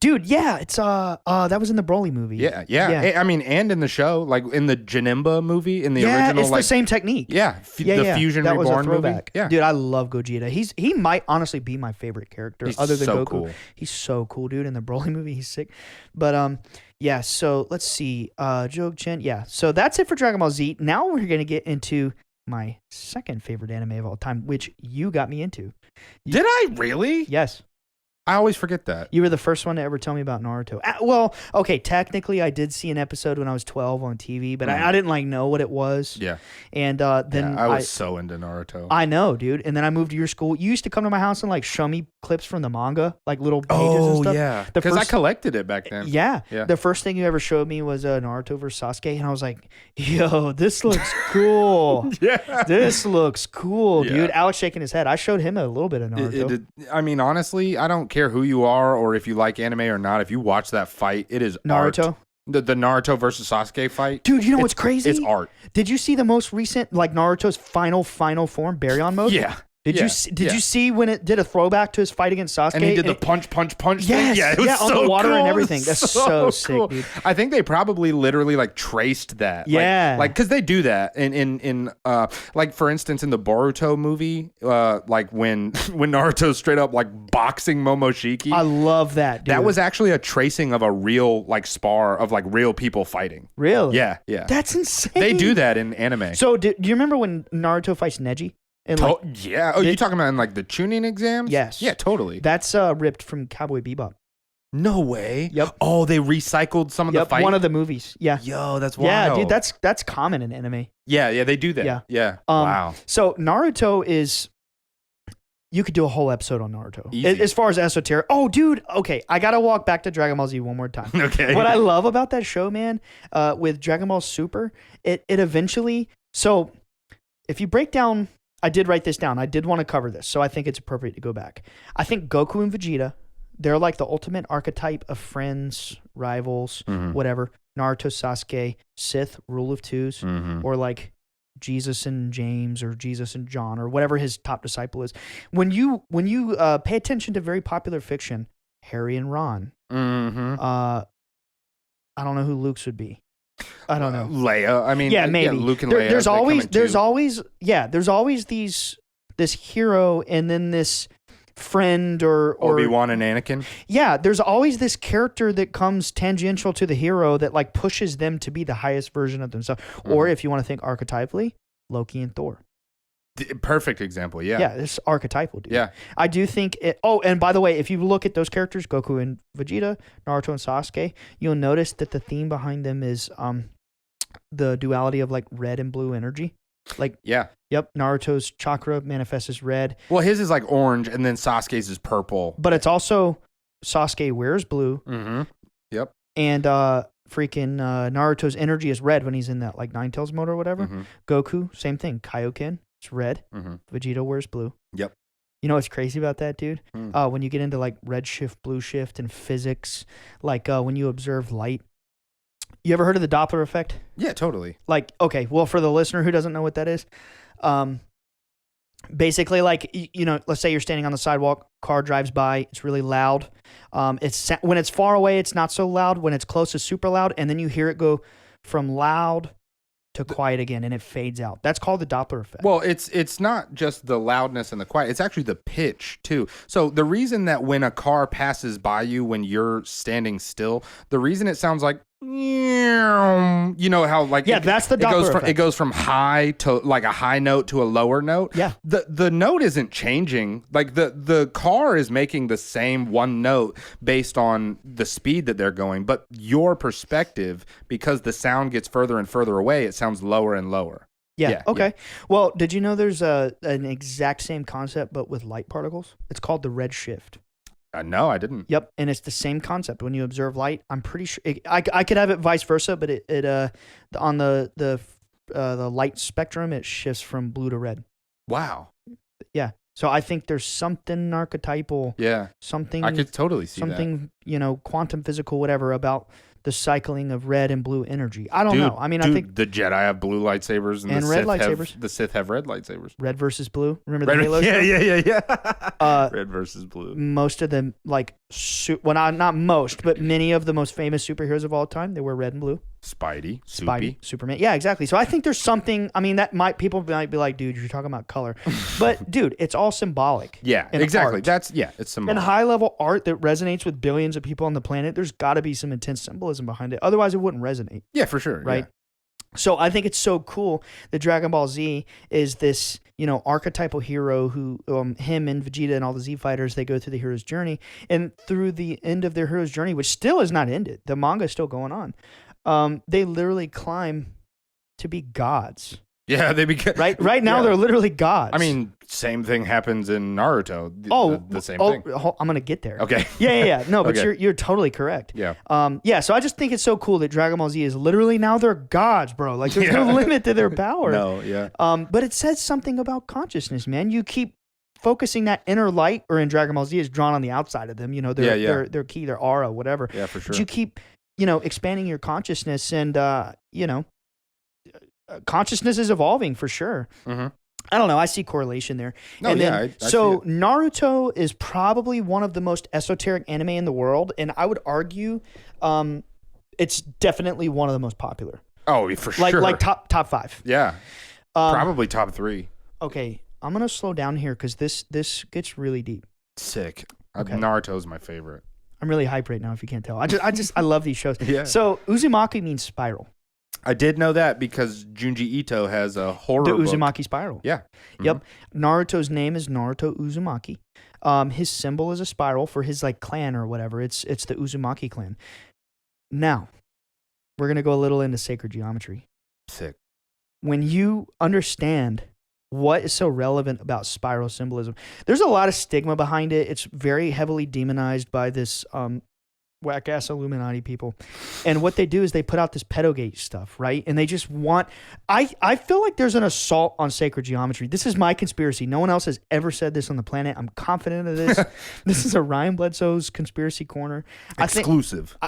[SPEAKER 1] Dude, yeah, it's that was in the Broly movie.
[SPEAKER 2] Yeah. I mean, and in the show, like in the Janemba movie, in the original,
[SPEAKER 1] it's
[SPEAKER 2] like
[SPEAKER 1] the same technique.
[SPEAKER 2] the Fusion
[SPEAKER 1] that was a
[SPEAKER 2] Reborn movie.
[SPEAKER 1] throwback.
[SPEAKER 2] Yeah,
[SPEAKER 1] Dude, I love Gogeta. He might honestly be my favorite character
[SPEAKER 2] He's
[SPEAKER 1] other than
[SPEAKER 2] so
[SPEAKER 1] Goku.
[SPEAKER 2] cool.
[SPEAKER 1] He's so cool, dude. In the Broly movie, he's sick. But yeah. So let's see, Jog-Chen. Yeah. So that's it for Dragon Ball Z. Now we're gonna get into my second favorite anime of all time, which you got me into.
[SPEAKER 2] Did I really?
[SPEAKER 1] Yes.
[SPEAKER 2] I always forget that.
[SPEAKER 1] You were the first one to ever tell me about Naruto. Well, okay, technically I did see an episode when I was 12 on TV, but I didn't like know what it was.
[SPEAKER 2] Yeah.
[SPEAKER 1] And then
[SPEAKER 2] I was so into Naruto.
[SPEAKER 1] I know, dude. And then I moved to your school. You used to come to my house and like show me clips from the manga, like little pages and stuff.
[SPEAKER 2] Yeah. Because I collected it back then.
[SPEAKER 1] Yeah.
[SPEAKER 2] Yeah.
[SPEAKER 1] The first thing you ever showed me was Naruto versus Sasuke, and I was like, yo, this looks cool.
[SPEAKER 2] Yeah.
[SPEAKER 1] This looks cool,
[SPEAKER 2] Yeah.
[SPEAKER 1] dude. Alex shaking his head. I showed him a little bit of Naruto.
[SPEAKER 2] I mean, honestly, I don't care who you are or if you like anime or not. If you watch that fight, it is
[SPEAKER 1] Naruto?
[SPEAKER 2] art. The Naruto versus Sasuke fight.
[SPEAKER 1] Dude, you know what's crazy?
[SPEAKER 2] It's art.
[SPEAKER 1] Did you see the most recent, like Naruto's final form, Baryon mode?
[SPEAKER 2] Yeah.
[SPEAKER 1] Did you see when it did a throwback to his fight against Sasuke?
[SPEAKER 2] And he did the punch thing?
[SPEAKER 1] Yes,
[SPEAKER 2] Yeah, it was
[SPEAKER 1] on
[SPEAKER 2] so
[SPEAKER 1] the water
[SPEAKER 2] cool.
[SPEAKER 1] and everything. That's so sick,
[SPEAKER 2] cool.
[SPEAKER 1] dude.
[SPEAKER 2] I think they probably literally like traced that.
[SPEAKER 1] Yeah.
[SPEAKER 2] Like because they do that in like for instance in the Boruto movie, like when Naruto's straight up like boxing Momoshiki.
[SPEAKER 1] I love that, dude.
[SPEAKER 2] That was actually a tracing of a real like spar of like real people fighting.
[SPEAKER 1] Really?
[SPEAKER 2] Yeah.
[SPEAKER 1] That's insane.
[SPEAKER 2] They do that in anime.
[SPEAKER 1] So do you remember when Naruto fights Neji? And
[SPEAKER 2] Yeah. Oh, you talking about in like the tuning exams?
[SPEAKER 1] Yes.
[SPEAKER 2] Yeah, totally.
[SPEAKER 1] that's ripped from Cowboy Bebop.
[SPEAKER 2] No way.
[SPEAKER 1] Yep.
[SPEAKER 2] Oh, they recycled some of the fight.
[SPEAKER 1] One of the movies. Yeah.
[SPEAKER 2] Yo, that's wild.
[SPEAKER 1] Yeah, dude, that's common in anime.
[SPEAKER 2] Yeah, they do that.
[SPEAKER 1] Yeah.
[SPEAKER 2] Wow.
[SPEAKER 1] So Naruto is. You could do a whole episode on Naruto.
[SPEAKER 2] Easy.
[SPEAKER 1] As far as esoteric. Oh, dude. Okay, I gotta walk back to Dragon Ball Z one more time.
[SPEAKER 2] Okay.
[SPEAKER 1] What I love about that show, man, with Dragon Ball Super, it eventually. So, if you break down, I did write this down. I did want to cover this, so I think it's appropriate to go back. I think Goku and Vegeta, they're like the ultimate archetype of friends, rivals, whatever. Naruto, Sasuke, Sith, rule of twos, or like Jesus and James or Jesus and John or whatever his top disciple is. When you pay attention to very popular fiction, Harry and Ron. I don't know who Luke's would be. I don't know.
[SPEAKER 2] Leia. I mean,
[SPEAKER 1] yeah, maybe.
[SPEAKER 2] Luke and Leia.
[SPEAKER 1] There's always this hero and then this friend or
[SPEAKER 2] Obi-Wan and Anakin.
[SPEAKER 1] Yeah, there's always this character that comes tangential to the hero that like pushes them to be the highest version of themselves. Or if you want to think archetypally, Loki and Thor.
[SPEAKER 2] Perfect example. Yeah.
[SPEAKER 1] Yeah, it's archetypal, dude.
[SPEAKER 2] Yeah.
[SPEAKER 1] I do think it. Oh, and by the way, if you look at those characters, Goku and Vegeta, Naruto and Sasuke, you'll notice that the theme behind them is the duality of like red and blue energy. Like,
[SPEAKER 2] yeah.
[SPEAKER 1] Yep. Naruto's chakra manifests as red.
[SPEAKER 2] Well, his is like orange, and then Sasuke's is purple.
[SPEAKER 1] But it's also Sasuke wears blue.
[SPEAKER 2] Yep.
[SPEAKER 1] And freaking Naruto's energy is red when he's in that like Nine Tails mode or whatever. Goku, same thing. Kaioken, it's red. Vegeta wears blue.
[SPEAKER 2] Yep.
[SPEAKER 1] You know what's crazy about that, dude? When you get into like red shift, blue shift, and physics, like when you observe light. You ever heard of the Doppler effect?
[SPEAKER 2] Yeah, totally.
[SPEAKER 1] Like, okay, well, for the listener who doesn't know what that is, basically, like, you know, let's say you're standing on the sidewalk, car drives by, it's really loud. When it's far away, it's not so loud. When it's close, it's super loud, and then you hear it go from loud to quiet again, and it fades out. That's called the Doppler effect.
[SPEAKER 2] Well, it's not just the loudness and the quiet. It's actually the pitch, too. So the reason that when a car passes by you when you're standing still, the reason it sounds like, you know how like
[SPEAKER 1] that's the Doppler effect.
[SPEAKER 2] It goes from high to like a high note to a lower note.
[SPEAKER 1] Yeah.
[SPEAKER 2] The note isn't changing. Like the car is making the same one note based on the speed that they're going, but your perspective, because the sound gets further and further away, it sounds lower and lower.
[SPEAKER 1] Yeah. Okay. Well, did you know there's an exact same concept but with light particles? It's called the red shift.
[SPEAKER 2] No, I didn't.
[SPEAKER 1] Yep, and it's the same concept. When you observe light, I'm pretty sure I could have it vice versa, but it on the light spectrum it shifts from blue to red.
[SPEAKER 2] Wow.
[SPEAKER 1] Yeah. So I think there's something archetypal.
[SPEAKER 2] Yeah.
[SPEAKER 1] Something
[SPEAKER 2] I could totally see
[SPEAKER 1] something, you know, quantum physical, whatever, about the cycling of red and blue energy. I don't
[SPEAKER 2] Dude,
[SPEAKER 1] know. I mean, I think
[SPEAKER 2] the Jedi have blue lightsabers and
[SPEAKER 1] And
[SPEAKER 2] the
[SPEAKER 1] red
[SPEAKER 2] Sith
[SPEAKER 1] lightsabers.
[SPEAKER 2] the Sith have red lightsabers.
[SPEAKER 1] red versus blue. Remember the
[SPEAKER 2] Red,
[SPEAKER 1] Halo show?
[SPEAKER 2] yeah. Red versus blue.
[SPEAKER 1] Most of them, like, not most, but many of the most famous superheroes of all time, they wear red and blue.
[SPEAKER 2] Spidey,
[SPEAKER 1] Spidey,
[SPEAKER 2] Soupy.
[SPEAKER 1] Superman. Yeah, exactly. So I think there's something. I mean, people might be like, dude, you're talking about color, but dude, it's all symbolic.
[SPEAKER 2] Yeah,
[SPEAKER 1] and
[SPEAKER 2] exactly.
[SPEAKER 1] art.
[SPEAKER 2] It's symbolic.
[SPEAKER 1] And high level art that resonates with billions of people on the planet. There's got to be some intense symbolism behind it. Otherwise, it wouldn't resonate.
[SPEAKER 2] Yeah, for sure.
[SPEAKER 1] Right.
[SPEAKER 2] Yeah.
[SPEAKER 1] So I think it's so cool that Dragon Ball Z is this, archetypal hero who, him and Vegeta and all the Z fighters, they go through the hero's journey, and through the end of their hero's journey, which still is not ended, the manga is still going on. They literally climb to be gods.
[SPEAKER 2] Yeah, they become
[SPEAKER 1] Right now, they're literally gods.
[SPEAKER 2] I mean, same thing happens in Naruto. The same thing.
[SPEAKER 1] I'm gonna get there.
[SPEAKER 2] Okay.
[SPEAKER 1] Yeah. No, but
[SPEAKER 2] Okay.
[SPEAKER 1] you're totally correct.
[SPEAKER 2] Yeah.
[SPEAKER 1] So I just think it's so cool that Dragon Ball Z is literally now they're gods, bro. Like there's no limit to their power.
[SPEAKER 2] No, yeah.
[SPEAKER 1] But it says something about consciousness, man. You keep focusing that inner light, or in Dragon Ball Z is drawn on the outside of them. Their key, their aura, whatever.
[SPEAKER 2] Yeah, for sure.
[SPEAKER 1] But you keep, expanding your consciousness, and consciousness is evolving for sure.
[SPEAKER 2] Mm-hmm.
[SPEAKER 1] I don't know. I see correlation there.
[SPEAKER 2] No,
[SPEAKER 1] and
[SPEAKER 2] yeah,
[SPEAKER 1] then,
[SPEAKER 2] I see
[SPEAKER 1] so
[SPEAKER 2] it.
[SPEAKER 1] Naruto is probably one of the most esoteric anime in the world, and I would argue, it's definitely one of the most popular.
[SPEAKER 2] Oh, for sure.
[SPEAKER 1] Like top 5.
[SPEAKER 2] Yeah. Probably top 3.
[SPEAKER 1] Okay, I'm gonna slow down here because this gets really deep.
[SPEAKER 2] Sick.
[SPEAKER 1] Okay.
[SPEAKER 2] Naruto's my favorite.
[SPEAKER 1] I'm really hyped right now. If you can't tell, I love these shows.
[SPEAKER 2] Yeah.
[SPEAKER 1] So Uzumaki means spiral.
[SPEAKER 2] I did know that because Junji Ito has a horror
[SPEAKER 1] The
[SPEAKER 2] book.
[SPEAKER 1] Uzumaki spiral.
[SPEAKER 2] Yeah. Mm-hmm.
[SPEAKER 1] Yep. Naruto's name is Naruto Uzumaki. His symbol is a spiral for his clan or whatever. It's the Uzumaki clan. Now, we're gonna go a little into sacred geometry.
[SPEAKER 2] Sick.
[SPEAKER 1] When you understand what is so relevant about spiral symbolism, there's a lot of stigma behind it. It's very heavily demonized by this whack-ass Illuminati people. And what they do is they put out this pedogate stuff, right? And they just want... I feel like there's an assault on sacred geometry. This is my conspiracy. No one else has ever said this on the planet. I'm confident of this. This is a Ryan Bledsoe's conspiracy corner.
[SPEAKER 2] Exclusive.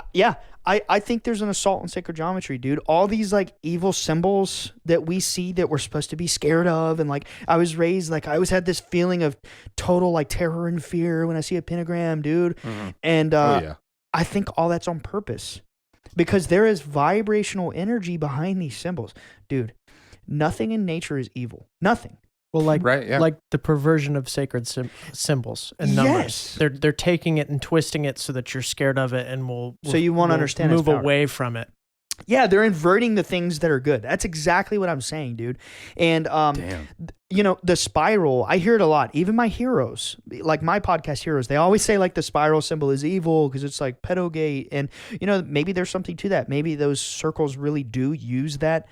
[SPEAKER 1] I think there's an assault on sacred geometry, dude. All these evil symbols that we see that we're supposed to be scared of, and I was raised I always had this feeling of total terror and fear when I see a pentagram, dude.
[SPEAKER 2] Mm-hmm.
[SPEAKER 1] And
[SPEAKER 2] yeah.
[SPEAKER 1] I think all that's on purpose because there is vibrational energy behind these symbols, dude. Nothing in nature is evil. Nothing.
[SPEAKER 3] Well,
[SPEAKER 2] right, yeah.
[SPEAKER 3] like the perversion of sacred symbols and numbers.
[SPEAKER 1] Yes.
[SPEAKER 3] They're taking it and twisting it so that you're scared of it and will
[SPEAKER 1] So you won't understand its
[SPEAKER 3] move
[SPEAKER 1] power.
[SPEAKER 3] away from it.
[SPEAKER 1] Yeah, they're inverting the things that are good. That's exactly what I'm saying, dude. And
[SPEAKER 2] Damn.
[SPEAKER 1] The spiral, I hear it a lot. Even my heroes, like my podcast heroes, they always say the spiral symbol is evil because it's pedogate. And maybe there's something to that. Maybe those circles really do use that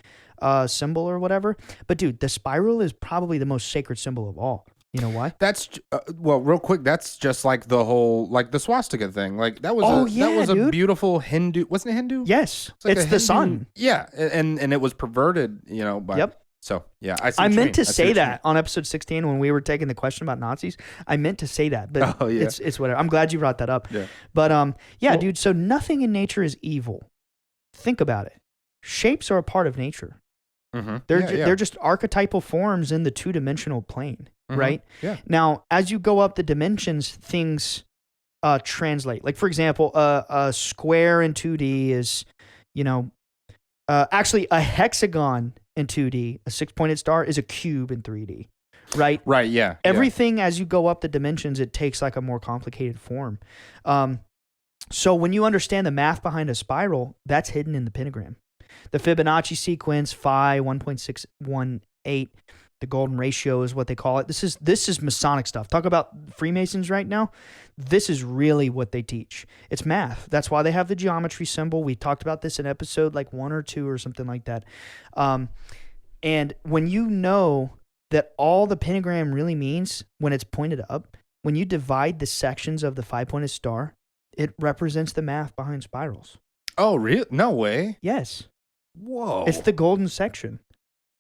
[SPEAKER 1] symbol or whatever. But dude, the spiral is probably the most sacred symbol of all. You know why?
[SPEAKER 2] That's real quick. That's just the whole the swastika thing. That was
[SPEAKER 1] dude.
[SPEAKER 2] a beautiful Hindu. Wasn't it Hindu?
[SPEAKER 1] Yes,
[SPEAKER 2] It's
[SPEAKER 1] it's
[SPEAKER 2] a
[SPEAKER 1] the
[SPEAKER 2] Hindu-
[SPEAKER 1] sun.
[SPEAKER 2] Yeah, and it was perverted. By,
[SPEAKER 1] Yep.
[SPEAKER 2] So yeah, I see
[SPEAKER 1] I
[SPEAKER 2] what you
[SPEAKER 1] meant
[SPEAKER 2] mean.
[SPEAKER 1] to
[SPEAKER 2] I see
[SPEAKER 1] say
[SPEAKER 2] what you
[SPEAKER 1] that on episode 16 when we were taking the question about Nazis. I meant to say that, but
[SPEAKER 2] Oh, yeah.
[SPEAKER 1] it's whatever. I'm glad you brought that up.
[SPEAKER 2] Yeah.
[SPEAKER 1] But
[SPEAKER 3] Well-
[SPEAKER 1] dude. So nothing in nature is evil. Think about it. Shapes are a part of nature.
[SPEAKER 2] mean. Mm-hmm.
[SPEAKER 1] They're just archetypal forms in the 2-dimensional plane,
[SPEAKER 2] Mhm.
[SPEAKER 1] right?
[SPEAKER 2] Yeah.
[SPEAKER 1] Now, as you go up the dimensions, things translate. For example, a square in 2D is, actually a hexagon in 2D, a 6-pointed star is a cube in 3D, right?
[SPEAKER 2] Right. Yeah.
[SPEAKER 1] Everything as you go up the dimensions, it takes a more complicated form. So when you understand the math behind a spiral, that's hidden in the pentagram. The Fibonacci sequence, phi 1.618, the golden ratio is what they call it. This is Masonic stuff. Talk about Freemasons right now. This is really what they teach. It's math. That's why they have the geometry symbol. We talked about this in episode 1 or 2 or something like that. And when you know that all the pentagram really means when it's pointed up, when you divide the sections of the 5-pointed star, it represents the math behind spirals.
[SPEAKER 2] Oh, really? No way.
[SPEAKER 1] Yes.
[SPEAKER 2] Whoa.
[SPEAKER 1] It's the golden section.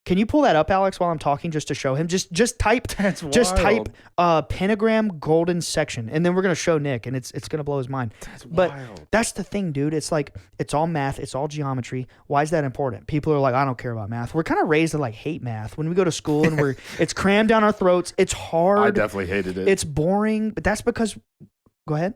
[SPEAKER 1] Can you pull that up, Alex, while I'm talking, just to show him? Just type.
[SPEAKER 2] That's
[SPEAKER 1] just
[SPEAKER 2] wild.
[SPEAKER 1] type pentagram golden section, and then we're gonna show Nick, and it's gonna blow his mind.
[SPEAKER 2] That's
[SPEAKER 1] But
[SPEAKER 2] wild.
[SPEAKER 1] that's the thing, dude. It's like it's all math, it's all geometry. Why is that important? People are like, I don't care about math. We're kind of raised to like hate math when we go to school, and it's crammed down our throats. It's hard.
[SPEAKER 2] I definitely hated it.
[SPEAKER 1] It's boring, but that's because. Go ahead.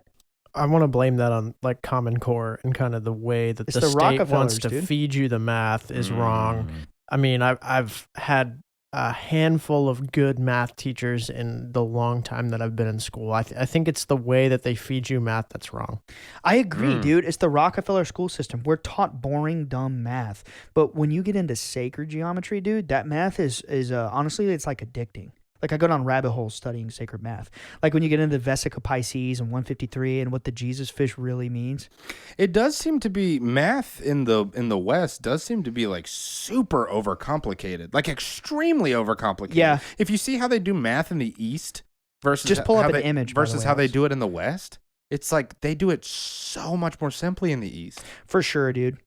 [SPEAKER 3] I want to blame that on like Common Core and kind of the way that
[SPEAKER 1] It's
[SPEAKER 3] the
[SPEAKER 1] the
[SPEAKER 3] state wants
[SPEAKER 1] Rockefellers,
[SPEAKER 3] to
[SPEAKER 1] dude.
[SPEAKER 3] feed you the math is wrong. I mean, I've had a handful of good math teachers in the long time that I've been in school. I think it's the way that they feed you math that's wrong.
[SPEAKER 1] I agree, dude. It's the Rockefeller school system. We're taught boring, dumb math. But when you get into sacred geometry, dude, that math is honestly, it's like addicting. Like I go down rabbit holes studying sacred math. Like when you get into Vesica Pisces and 153 and what the Jesus fish really means.
[SPEAKER 2] It does seem to be math in the West does seem to be like super overcomplicated, like extremely overcomplicated.
[SPEAKER 1] Yeah.
[SPEAKER 2] If you see how they do math in the East versus
[SPEAKER 1] Just pull up
[SPEAKER 2] how
[SPEAKER 1] an
[SPEAKER 2] they,
[SPEAKER 1] image, by the
[SPEAKER 2] versus
[SPEAKER 1] way,
[SPEAKER 2] how they
[SPEAKER 1] Alex.
[SPEAKER 2] do it in the West, it's like they do it so much more simply in the East.
[SPEAKER 1] For sure, dude.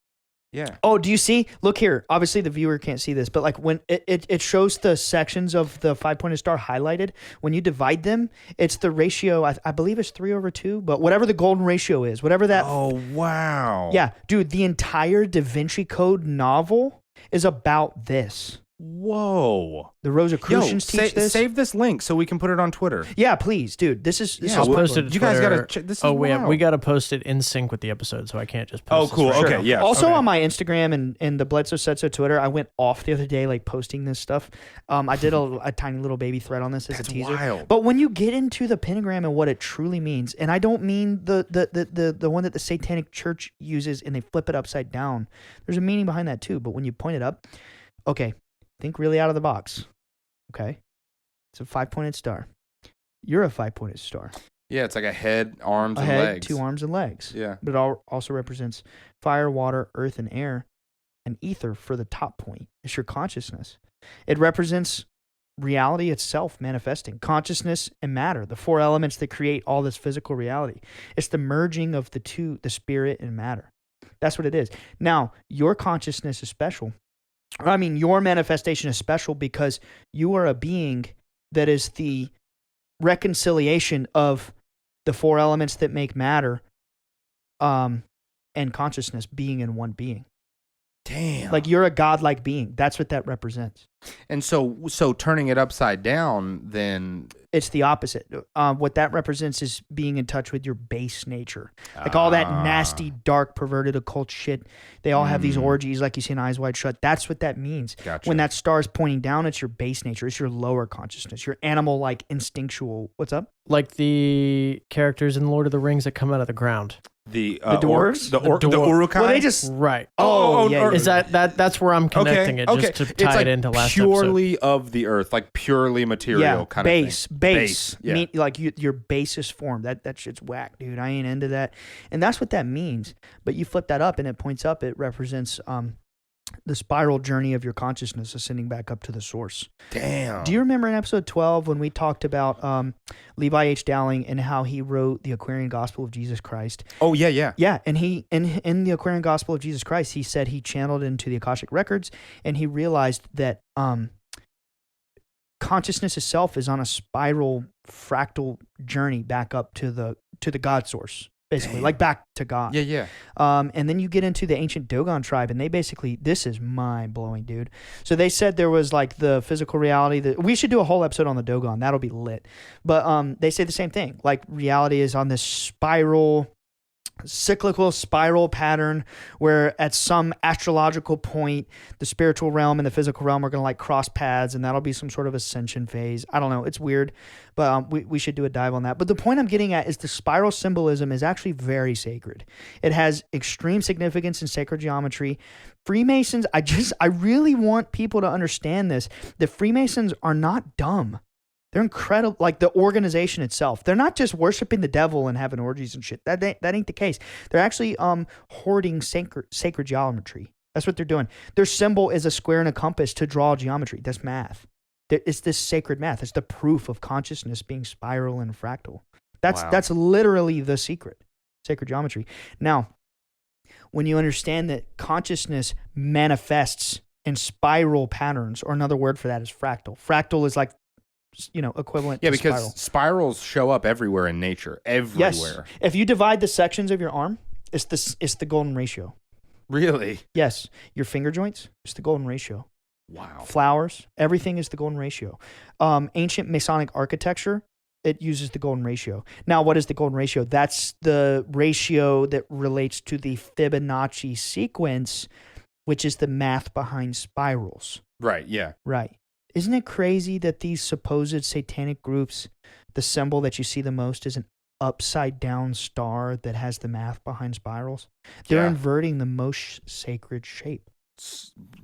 [SPEAKER 2] Yeah.
[SPEAKER 1] Oh, do you see? Look here. Obviously, the viewer can't see this, but like when it shows the sections of the 5-pointed star highlighted, when you divide them, it's the ratio, I believe it's 3/2, but whatever the golden ratio is, whatever that.
[SPEAKER 2] Oh wow.
[SPEAKER 1] Yeah, dude, the entire Da Vinci Code novel is about this.
[SPEAKER 2] Whoa.
[SPEAKER 1] The Rosicrucians teach this.
[SPEAKER 2] Save this link so we can put it on Twitter.
[SPEAKER 1] Yeah, please, dude. This is
[SPEAKER 3] I'll
[SPEAKER 2] well,
[SPEAKER 3] post it to
[SPEAKER 2] you guys
[SPEAKER 3] Twitter.
[SPEAKER 2] gotta check. This is
[SPEAKER 3] we
[SPEAKER 2] wild.
[SPEAKER 3] got to post it in sync with the episode, so I can't just
[SPEAKER 2] Oh,
[SPEAKER 3] post this
[SPEAKER 2] cool.
[SPEAKER 3] for
[SPEAKER 2] Okay,
[SPEAKER 3] sure.
[SPEAKER 2] yeah.
[SPEAKER 1] Also
[SPEAKER 2] okay.
[SPEAKER 1] on my Instagram and the Bledsoe Setso Twitter, I went off the other day like posting this stuff. I did a tiny little baby thread on this as
[SPEAKER 2] That's
[SPEAKER 1] a teaser.
[SPEAKER 2] wild.
[SPEAKER 1] But when you get into the pentagram and what it truly means, and I don't mean the one that the Satanic Church uses and they flip it upside down. There's a meaning behind that too. But when you point it up, okay, think really out of the box. Okay, it's a 5-pointed star. You're a 5-pointed star.
[SPEAKER 2] Yeah, it's like a head, arms,
[SPEAKER 1] A
[SPEAKER 2] and
[SPEAKER 1] head,
[SPEAKER 2] legs.
[SPEAKER 1] 2 arms and legs.
[SPEAKER 2] Yeah.
[SPEAKER 1] But it also represents fire, water, earth, and air, and ether for the top point. It's your consciousness. It represents reality itself manifesting, consciousness and matter, the 4 elements that create all this physical reality. It's the merging of the two, the spirit and matter. That's what it is. Now, your consciousness is special. I mean, your manifestation is special because you are a being that is the reconciliation of the 4 elements that make matter and consciousness being in one being.
[SPEAKER 2] Damn.
[SPEAKER 1] Like you're a godlike being. That's what that represents.
[SPEAKER 2] And so turning it upside down, then
[SPEAKER 1] It's the opposite. What that represents is being in touch with your base nature. Like all that nasty, dark, perverted, occult shit. They all have these orgies like you see in Eyes Wide Shut. That's what that means.
[SPEAKER 2] Gotcha.
[SPEAKER 1] When that star is pointing down, it's your base nature. It's your lower consciousness. Your animal-like, instinctual. What's up?
[SPEAKER 3] Like the characters in Lord of the Rings that come out of the ground.
[SPEAKER 2] the
[SPEAKER 1] dwarves?
[SPEAKER 2] the
[SPEAKER 3] The
[SPEAKER 2] urukai.
[SPEAKER 1] Well, they just...
[SPEAKER 3] Right.
[SPEAKER 1] Oh, yeah.
[SPEAKER 3] Is that's where I'm connecting it, just to
[SPEAKER 2] It's
[SPEAKER 3] tie
[SPEAKER 2] like
[SPEAKER 3] it into last episode.
[SPEAKER 2] purely of the earth, like purely material kind
[SPEAKER 1] base,
[SPEAKER 2] of thing.
[SPEAKER 1] base.
[SPEAKER 2] Yeah.
[SPEAKER 1] Like your basest form. That shit's whack, dude. I ain't into that. And that's what that means. But you flip that up and it points up. It represents the spiral journey of your consciousness ascending back up to the source.
[SPEAKER 2] Damn.
[SPEAKER 1] Do you remember in episode 12 when we talked about Levi H. Dowling and how he wrote the Aquarian Gospel of Jesus Christ?
[SPEAKER 2] Oh yeah, yeah.
[SPEAKER 1] Yeah, and he in the Aquarian Gospel of Jesus Christ, he said he channeled into the Akashic records and he realized that consciousness itself is on a spiral fractal journey back up to the God source, basically.
[SPEAKER 2] Damn.
[SPEAKER 1] Like back to God.
[SPEAKER 2] Yeah, yeah.
[SPEAKER 1] And then you get into the ancient Dogon tribe, and they basically, this is mind blowing, dude. So they said there was like the physical reality that we should do a whole episode on the Dogon. That'll be lit. But they say the same thing. Like reality is on this cyclical spiral pattern where at some astrological point the spiritual realm and the physical realm are going to like cross paths, and that'll be some sort of ascension phase. I don't know, it's weird, but we should do a dive on that. But the point I'm getting at is the spiral symbolism is actually very sacred. It has extreme significance in sacred geometry. Freemasons, I really want people to understand this. The Freemasons are not dumb. They're incredible, like the organization itself. They're not just worshiping the devil and having orgies and shit. That ain't the case. They're actually hoarding sacred geometry. That's what they're doing. Their symbol is a square and a compass to draw geometry. That's math. It's this sacred math. It's the proof of consciousness being spiral and fractal. That's literally the secret. Sacred geometry. Now, when you understand that consciousness manifests and spiral patterns, or another word for that is fractal. Fractal is like, equivalent to
[SPEAKER 2] because
[SPEAKER 1] spiral.
[SPEAKER 2] spirals show up everywhere in nature. Everywhere.
[SPEAKER 1] Yes. If you divide the sections of your arm, it's the golden ratio.
[SPEAKER 2] Really?
[SPEAKER 1] Yes. Your finger joints, it's the golden ratio.
[SPEAKER 2] Wow.
[SPEAKER 1] Flowers, everything is the golden ratio. Ancient Masonic architecture, it uses the golden ratio. Now, what is the golden ratio? That's the ratio that relates to the Fibonacci sequence, which is the math behind spirals.
[SPEAKER 2] Right, yeah.
[SPEAKER 1] Right. Isn't it crazy that these supposed satanic groups, the symbol that you see the most is an upside down star that has the math behind spirals? They're
[SPEAKER 2] Yeah.
[SPEAKER 1] inverting the most sacred shape.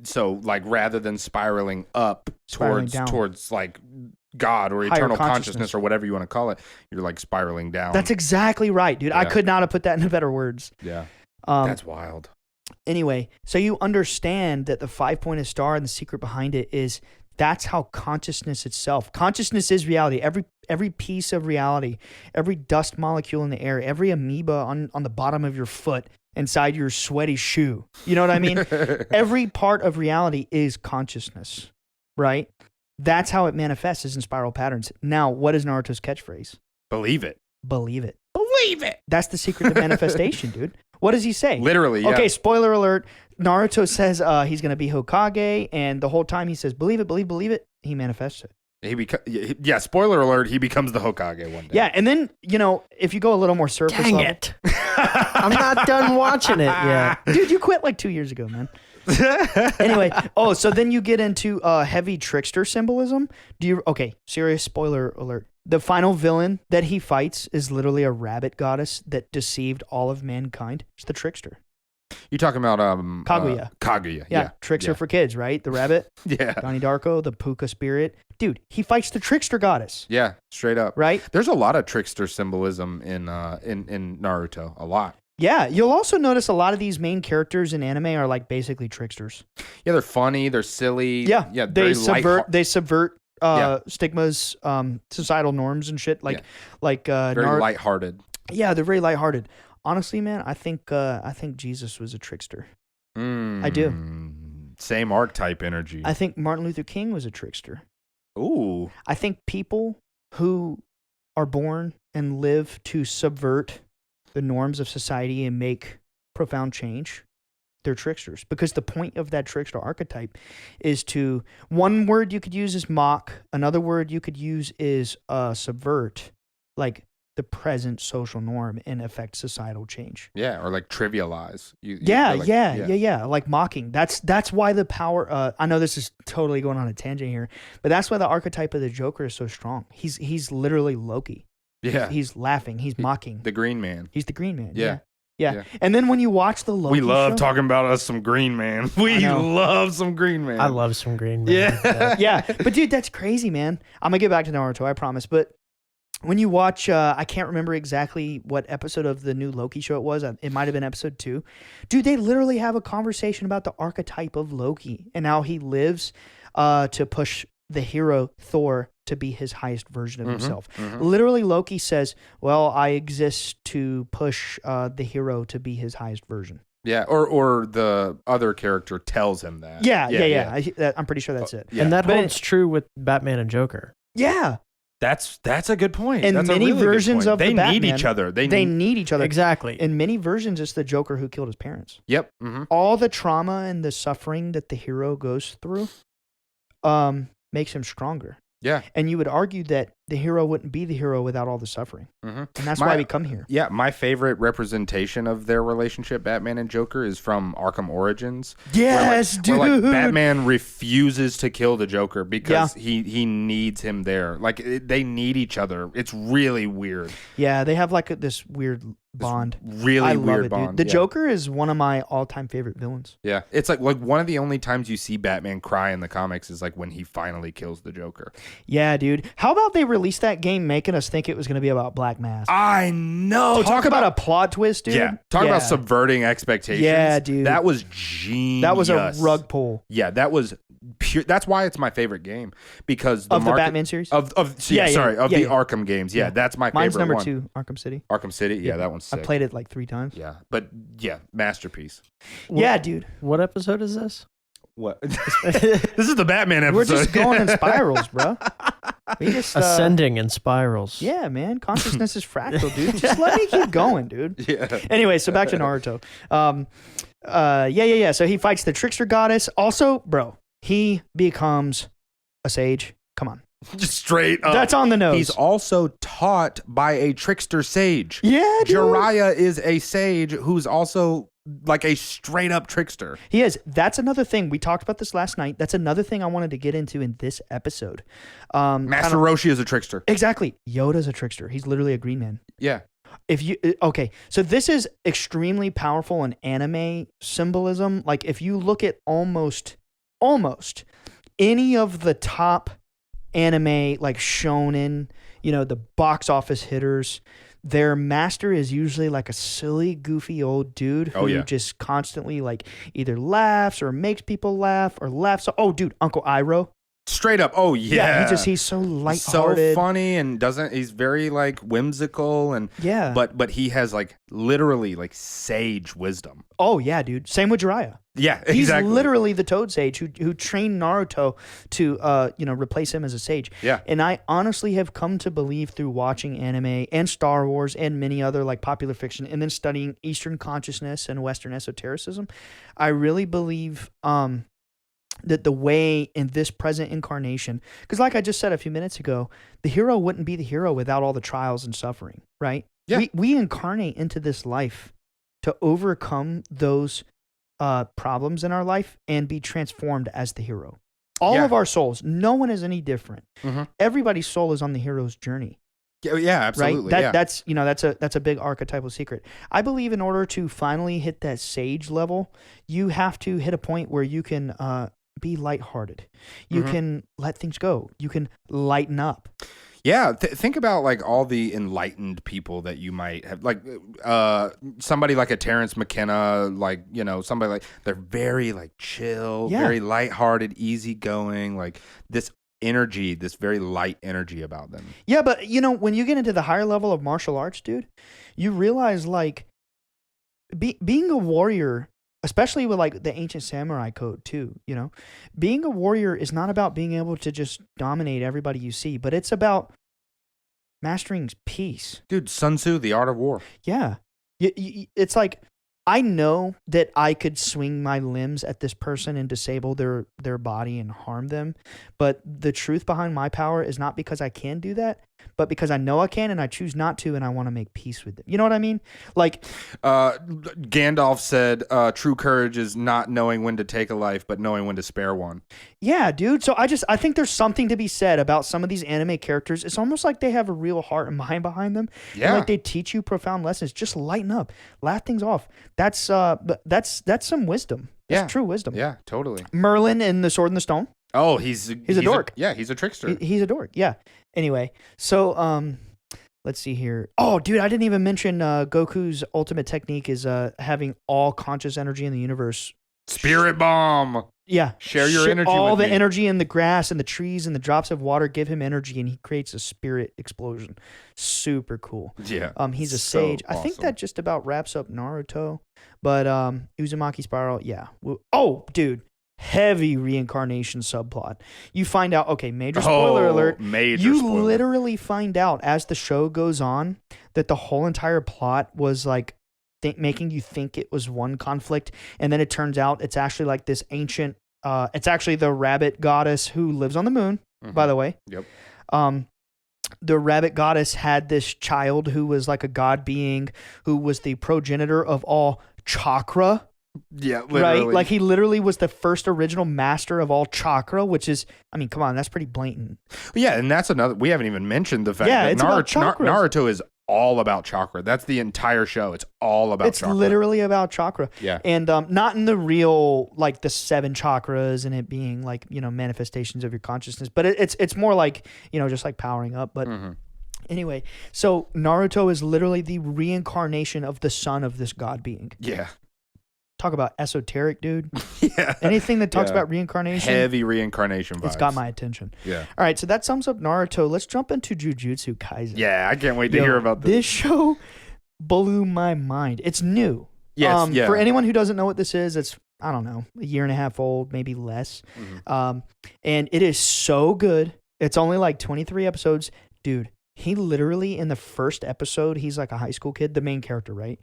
[SPEAKER 2] So, like, rather than spiraling up
[SPEAKER 1] Spiraling down.
[SPEAKER 2] towards like God or
[SPEAKER 1] Higher
[SPEAKER 2] eternal
[SPEAKER 1] consciousness.
[SPEAKER 2] consciousness or whatever you want to call it, you're like spiraling down.
[SPEAKER 1] That's exactly right, dude. I
[SPEAKER 2] Yeah.
[SPEAKER 1] could not have put that into better words.
[SPEAKER 2] Yeah.
[SPEAKER 1] Um,
[SPEAKER 2] That's wild.
[SPEAKER 1] Anyway, so you understand that the 5-pointed star and the secret behind it is that's how consciousness itself. Consciousness is reality. Every piece of reality, every dust molecule in the air, every amoeba on the bottom of your foot, inside your sweaty shoe. You know what I mean? Every part of reality is consciousness, right? That's how it manifests, is in spiral patterns. Now, what is Naruto's catchphrase?
[SPEAKER 2] Believe it.
[SPEAKER 1] Believe it.
[SPEAKER 2] Believe it.
[SPEAKER 1] That's the secret to manifestation, dude. What does he say?
[SPEAKER 2] Literally, yeah.
[SPEAKER 1] Okay, spoiler alert. Naruto says he's going to be Hokage, and the whole time he says, believe it, believe it. He manifests it.
[SPEAKER 2] Yeah, spoiler alert, he becomes the Hokage one day.
[SPEAKER 1] Yeah, and then, if you go a little more surface
[SPEAKER 3] Dang
[SPEAKER 1] level.
[SPEAKER 3] it. I'm not done watching it yet.
[SPEAKER 1] Dude, you quit like 2 years ago, man. Anyway, so then you get into heavy trickster symbolism. Okay, serious spoiler alert. The final villain that he fights is literally a rabbit goddess that deceived all of mankind. It's the trickster.
[SPEAKER 2] You talking about
[SPEAKER 1] Kaguya.
[SPEAKER 2] Kaguya.
[SPEAKER 1] Yeah, trickster for kids, right? The rabbit,
[SPEAKER 2] Yeah.
[SPEAKER 1] Donnie Darko, the puka spirit. Dude, he fights the trickster goddess,
[SPEAKER 2] Yeah, straight up.
[SPEAKER 1] right?
[SPEAKER 2] There's a lot of trickster symbolism in Naruto. A lot.
[SPEAKER 1] Yeah, you'll also notice a lot of these main characters in anime are like basically tricksters.
[SPEAKER 2] Yeah, they're funny, they're silly.
[SPEAKER 1] Yeah,
[SPEAKER 2] Yeah,
[SPEAKER 1] they
[SPEAKER 2] very
[SPEAKER 1] subvert stigmas, societal norms and shit. Like
[SPEAKER 2] very lighthearted.
[SPEAKER 1] Yeah, they're very lighthearted. Honestly, man, I think Jesus was a trickster. I do.
[SPEAKER 2] Same archetype energy.
[SPEAKER 1] I think Martin Luther King was a trickster.
[SPEAKER 2] Ooh.
[SPEAKER 1] I think people who are born and live to subvert the norms of society and make profound change, they're tricksters. Because the point of that trickster archetype is to, one word you could use is mock, another word you could use is subvert, like the present social norm, and affect societal change.
[SPEAKER 2] Yeah, or like trivialize.
[SPEAKER 1] Like mocking. That's why the power. I know this is totally going on a tangent here, but that's why the archetype of the Joker is so strong. He's literally Loki.
[SPEAKER 2] Yeah.
[SPEAKER 1] He's laughing. He's mocking.
[SPEAKER 2] The Green Man.
[SPEAKER 1] He's the Green Man.
[SPEAKER 2] Yeah.
[SPEAKER 1] Yeah. And then when you watch the Loki
[SPEAKER 2] We love
[SPEAKER 1] show,
[SPEAKER 2] talking about us some Green Man. We love some Green Man.
[SPEAKER 3] I love some Green Man.
[SPEAKER 2] Yeah.
[SPEAKER 1] yeah, but dude, that's crazy, man. I'm gonna get back to Naruto, I promise. But when you watch, I can't remember exactly what episode of the new Loki show it was. It might have been episode 2. Dude, they literally have a conversation about the archetype of Loki and how he lives to push the hero Thor to be his highest version of himself. Literally, Loki says, well, I exist to push the hero to be his highest version.
[SPEAKER 2] Yeah, or the other character tells him that.
[SPEAKER 1] Yeah. I'm pretty sure that's it.
[SPEAKER 2] Yeah.
[SPEAKER 3] And that holds true with Batman and Joker.
[SPEAKER 1] Yeah.
[SPEAKER 2] That's a good point.
[SPEAKER 1] And
[SPEAKER 2] That's a
[SPEAKER 1] many
[SPEAKER 2] really good
[SPEAKER 1] versions
[SPEAKER 2] point.
[SPEAKER 1] of the
[SPEAKER 2] they need
[SPEAKER 1] Batman,
[SPEAKER 2] each other. They
[SPEAKER 1] need each other.
[SPEAKER 3] Exactly.
[SPEAKER 1] In many versions, it's the Joker who killed his parents.
[SPEAKER 2] Yep. Mm-hmm.
[SPEAKER 1] All the trauma and the suffering that the hero goes through makes him stronger.
[SPEAKER 2] Yeah.
[SPEAKER 1] And you would argue that the hero wouldn't be the hero without all the suffering.
[SPEAKER 2] Mm-hmm.
[SPEAKER 1] And that's why we come here.
[SPEAKER 2] Yeah, my favorite representation of their relationship, Batman and Joker, is from Arkham Origins.
[SPEAKER 1] Yes, dude.
[SPEAKER 2] Where Batman refuses to kill the Joker because he needs him there. They need each other. It's really weird.
[SPEAKER 1] Yeah, they have this weird bond.
[SPEAKER 2] Really
[SPEAKER 1] I
[SPEAKER 2] weird
[SPEAKER 1] love it,
[SPEAKER 2] bond.
[SPEAKER 1] dude. The Joker is one of my all-time favorite villains.
[SPEAKER 2] Yeah, it's like one of the only times you see Batman cry in the comics is like when he finally kills the Joker.
[SPEAKER 1] Yeah, dude. How about they released that game making us think it was going to be about Black Mask?
[SPEAKER 2] I know.
[SPEAKER 1] Talk about a plot twist, dude.
[SPEAKER 2] Yeah. Talk about subverting expectations.
[SPEAKER 1] Yeah, dude.
[SPEAKER 2] That was genius.
[SPEAKER 1] That was a rug pull.
[SPEAKER 2] Yeah, that was pure. That's why it's my favorite game, because the
[SPEAKER 1] Batman series
[SPEAKER 2] the Arkham games. Yeah, that's my
[SPEAKER 1] Mine's
[SPEAKER 2] favorite
[SPEAKER 1] number
[SPEAKER 2] one.
[SPEAKER 1] 2, Arkham City.
[SPEAKER 2] Arkham City. Yeah, that one's sick.
[SPEAKER 1] I played it like 3 times.
[SPEAKER 2] Yeah, but yeah, masterpiece.
[SPEAKER 1] Yeah, dude.
[SPEAKER 3] What episode is this?
[SPEAKER 2] What? This is the Batman episode.
[SPEAKER 1] We're just going in spirals, bro. We just
[SPEAKER 3] Ascending in spirals.
[SPEAKER 1] Yeah, man. Consciousness is fractal, dude. Just let me keep going, dude.
[SPEAKER 2] Yeah.
[SPEAKER 1] Anyway, so back to Naruto. Yeah. So he fights the trickster goddess. Also, bro, he becomes a sage. Come on.
[SPEAKER 2] Just straight up.
[SPEAKER 1] That's on the nose.
[SPEAKER 2] He's also taught by a trickster sage.
[SPEAKER 1] Yeah, dude.
[SPEAKER 2] Jiraiya is a sage who's also like a straight up trickster.
[SPEAKER 1] He is. That's another thing. We talked about this last night. That's another thing I wanted to get into in this episode.
[SPEAKER 2] Master Roshi is a trickster.
[SPEAKER 1] Exactly. Yoda's a trickster. He's literally a green man.
[SPEAKER 2] Yeah.
[SPEAKER 1] So this is extremely powerful in anime symbolism. Like if you look at almost any of the top anime, like shonen, the box office hitters, their master is usually like a silly, goofy old dude who just constantly like either laughs or makes people laugh or laughs. Oh, dude, Uncle Iroh.
[SPEAKER 2] Straight up. Oh yeah.
[SPEAKER 1] He's so lighthearted.
[SPEAKER 2] So funny and he's very like whimsical and but he has like literally like sage wisdom.
[SPEAKER 1] Oh yeah, dude. Same with Jiraiya.
[SPEAKER 2] Yeah, exactly.
[SPEAKER 1] He's literally the Toad Sage who trained Naruto to replace him as a sage.
[SPEAKER 2] Yeah.
[SPEAKER 1] And I honestly have come to believe through watching anime and Star Wars and many other like popular fiction and then studying Eastern consciousness and Western esotericism, I really believe that the way in this present incarnation, because like I just said a few minutes ago, the hero wouldn't be the hero without all the trials and suffering, right?
[SPEAKER 2] Yeah.
[SPEAKER 1] We incarnate into this life to overcome those problems in our life and be transformed as the hero. All of our souls, no one is any different. Mm-hmm. Everybody's soul is on the hero's journey.
[SPEAKER 2] Yeah, absolutely.
[SPEAKER 1] Right? That's a big archetypal secret. I believe in order to finally hit that sage level, you have to hit a point where you can be lighthearted. You can let things go. You can lighten up.
[SPEAKER 2] Yeah, think about like all the enlightened people that you might have, like somebody like a Terrence McKenna, like somebody like they're very like chill, very lighthearted, easygoing, like this energy, this very light energy about them.
[SPEAKER 1] Yeah, but when you get into the higher level of martial arts, dude, you realize like being a warrior, especially with like the ancient samurai code too, being a warrior is not about being able to just dominate everybody you see, but it's about mastering peace.
[SPEAKER 2] Dude, Sun Tzu, The Art of War.
[SPEAKER 1] Yeah. It's like, I know that I could swing my limbs at this person and disable their body and harm them, but the truth behind my power is not because I can do that, but because I know I can and I choose not to, and I want to make peace with them. You know what I mean? Like
[SPEAKER 2] Gandalf said, true courage is not knowing when to take a life, but knowing when to spare one.
[SPEAKER 1] Yeah, dude. So I think there's something to be said about some of these anime characters. It's almost like they have a real heart and mind behind them.
[SPEAKER 2] Yeah.
[SPEAKER 1] And like they teach you profound lessons. Just lighten up, laugh things off. That's some wisdom. That's true wisdom.
[SPEAKER 2] Yeah, totally.
[SPEAKER 1] Merlin in The Sword and the Stone.
[SPEAKER 2] Oh, he's a dork. He's a trickster.
[SPEAKER 1] He's a dork. Yeah. Anyway, so let's see here. Oh, dude, I didn't even mention Goku's ultimate technique is having all conscious energy in the universe.
[SPEAKER 2] Spirit bomb.
[SPEAKER 1] Yeah.
[SPEAKER 2] Share your energy
[SPEAKER 1] all
[SPEAKER 2] with
[SPEAKER 1] the
[SPEAKER 2] me.
[SPEAKER 1] energy in the grass and the trees and the drops of water give him energy, and he creates a spirit explosion. Super cool.
[SPEAKER 2] Yeah.
[SPEAKER 1] He's a
[SPEAKER 2] so
[SPEAKER 1] sage.
[SPEAKER 2] awesome.
[SPEAKER 1] I think that just about wraps up Naruto. But Uzumaki Spiral, yeah. Oh, dude. Heavy reincarnation subplot. You find out, okay, major spoiler alert.
[SPEAKER 2] Major spoiler.
[SPEAKER 1] Literally find out as the show goes on that the whole entire plot was like making you think it was one conflict, and then it turns out it's actually like this ancient it's actually the rabbit goddess who lives on the moon, by the way.
[SPEAKER 2] Yep.
[SPEAKER 1] The rabbit goddess had this child who was like a god being who was the progenitor of all chakra.
[SPEAKER 2] Yeah, literally.
[SPEAKER 1] Right? Like he literally was the first original master of all chakra, which is, I mean, come on, that's pretty blatant.
[SPEAKER 2] Yeah, and that's another, we haven't even mentioned the fact that
[SPEAKER 1] it's about chakras.
[SPEAKER 2] Naruto is all about chakra. That's the entire show. It's all about chakra.
[SPEAKER 1] It's literally about chakra.
[SPEAKER 2] Yeah.
[SPEAKER 1] And not in the real, like the 7 chakras and it being like, manifestations of your consciousness, but it's more like, just like powering up. But anyway, so Naruto is literally the reincarnation of the son of this god being.
[SPEAKER 2] Yeah.
[SPEAKER 1] Talk about esoteric, dude.
[SPEAKER 2] Yeah.
[SPEAKER 1] Anything that talks about reincarnation.
[SPEAKER 2] Heavy reincarnation vibes.
[SPEAKER 1] It's got my attention.
[SPEAKER 2] Yeah.
[SPEAKER 1] All right, so that sums up Naruto. Let's jump into Jujutsu Kaizen.
[SPEAKER 2] Yeah, I can't wait to hear about this.
[SPEAKER 1] This show blew my mind. It's new.
[SPEAKER 2] Yes,
[SPEAKER 1] For anyone who doesn't know what this is, it's I don't know, a year and a half old, maybe less.
[SPEAKER 2] Mm-hmm.
[SPEAKER 1] And it is so good. It's only like 23 episodes. Dude, he literally, in the first episode, he's like a high school kid, the main character, right?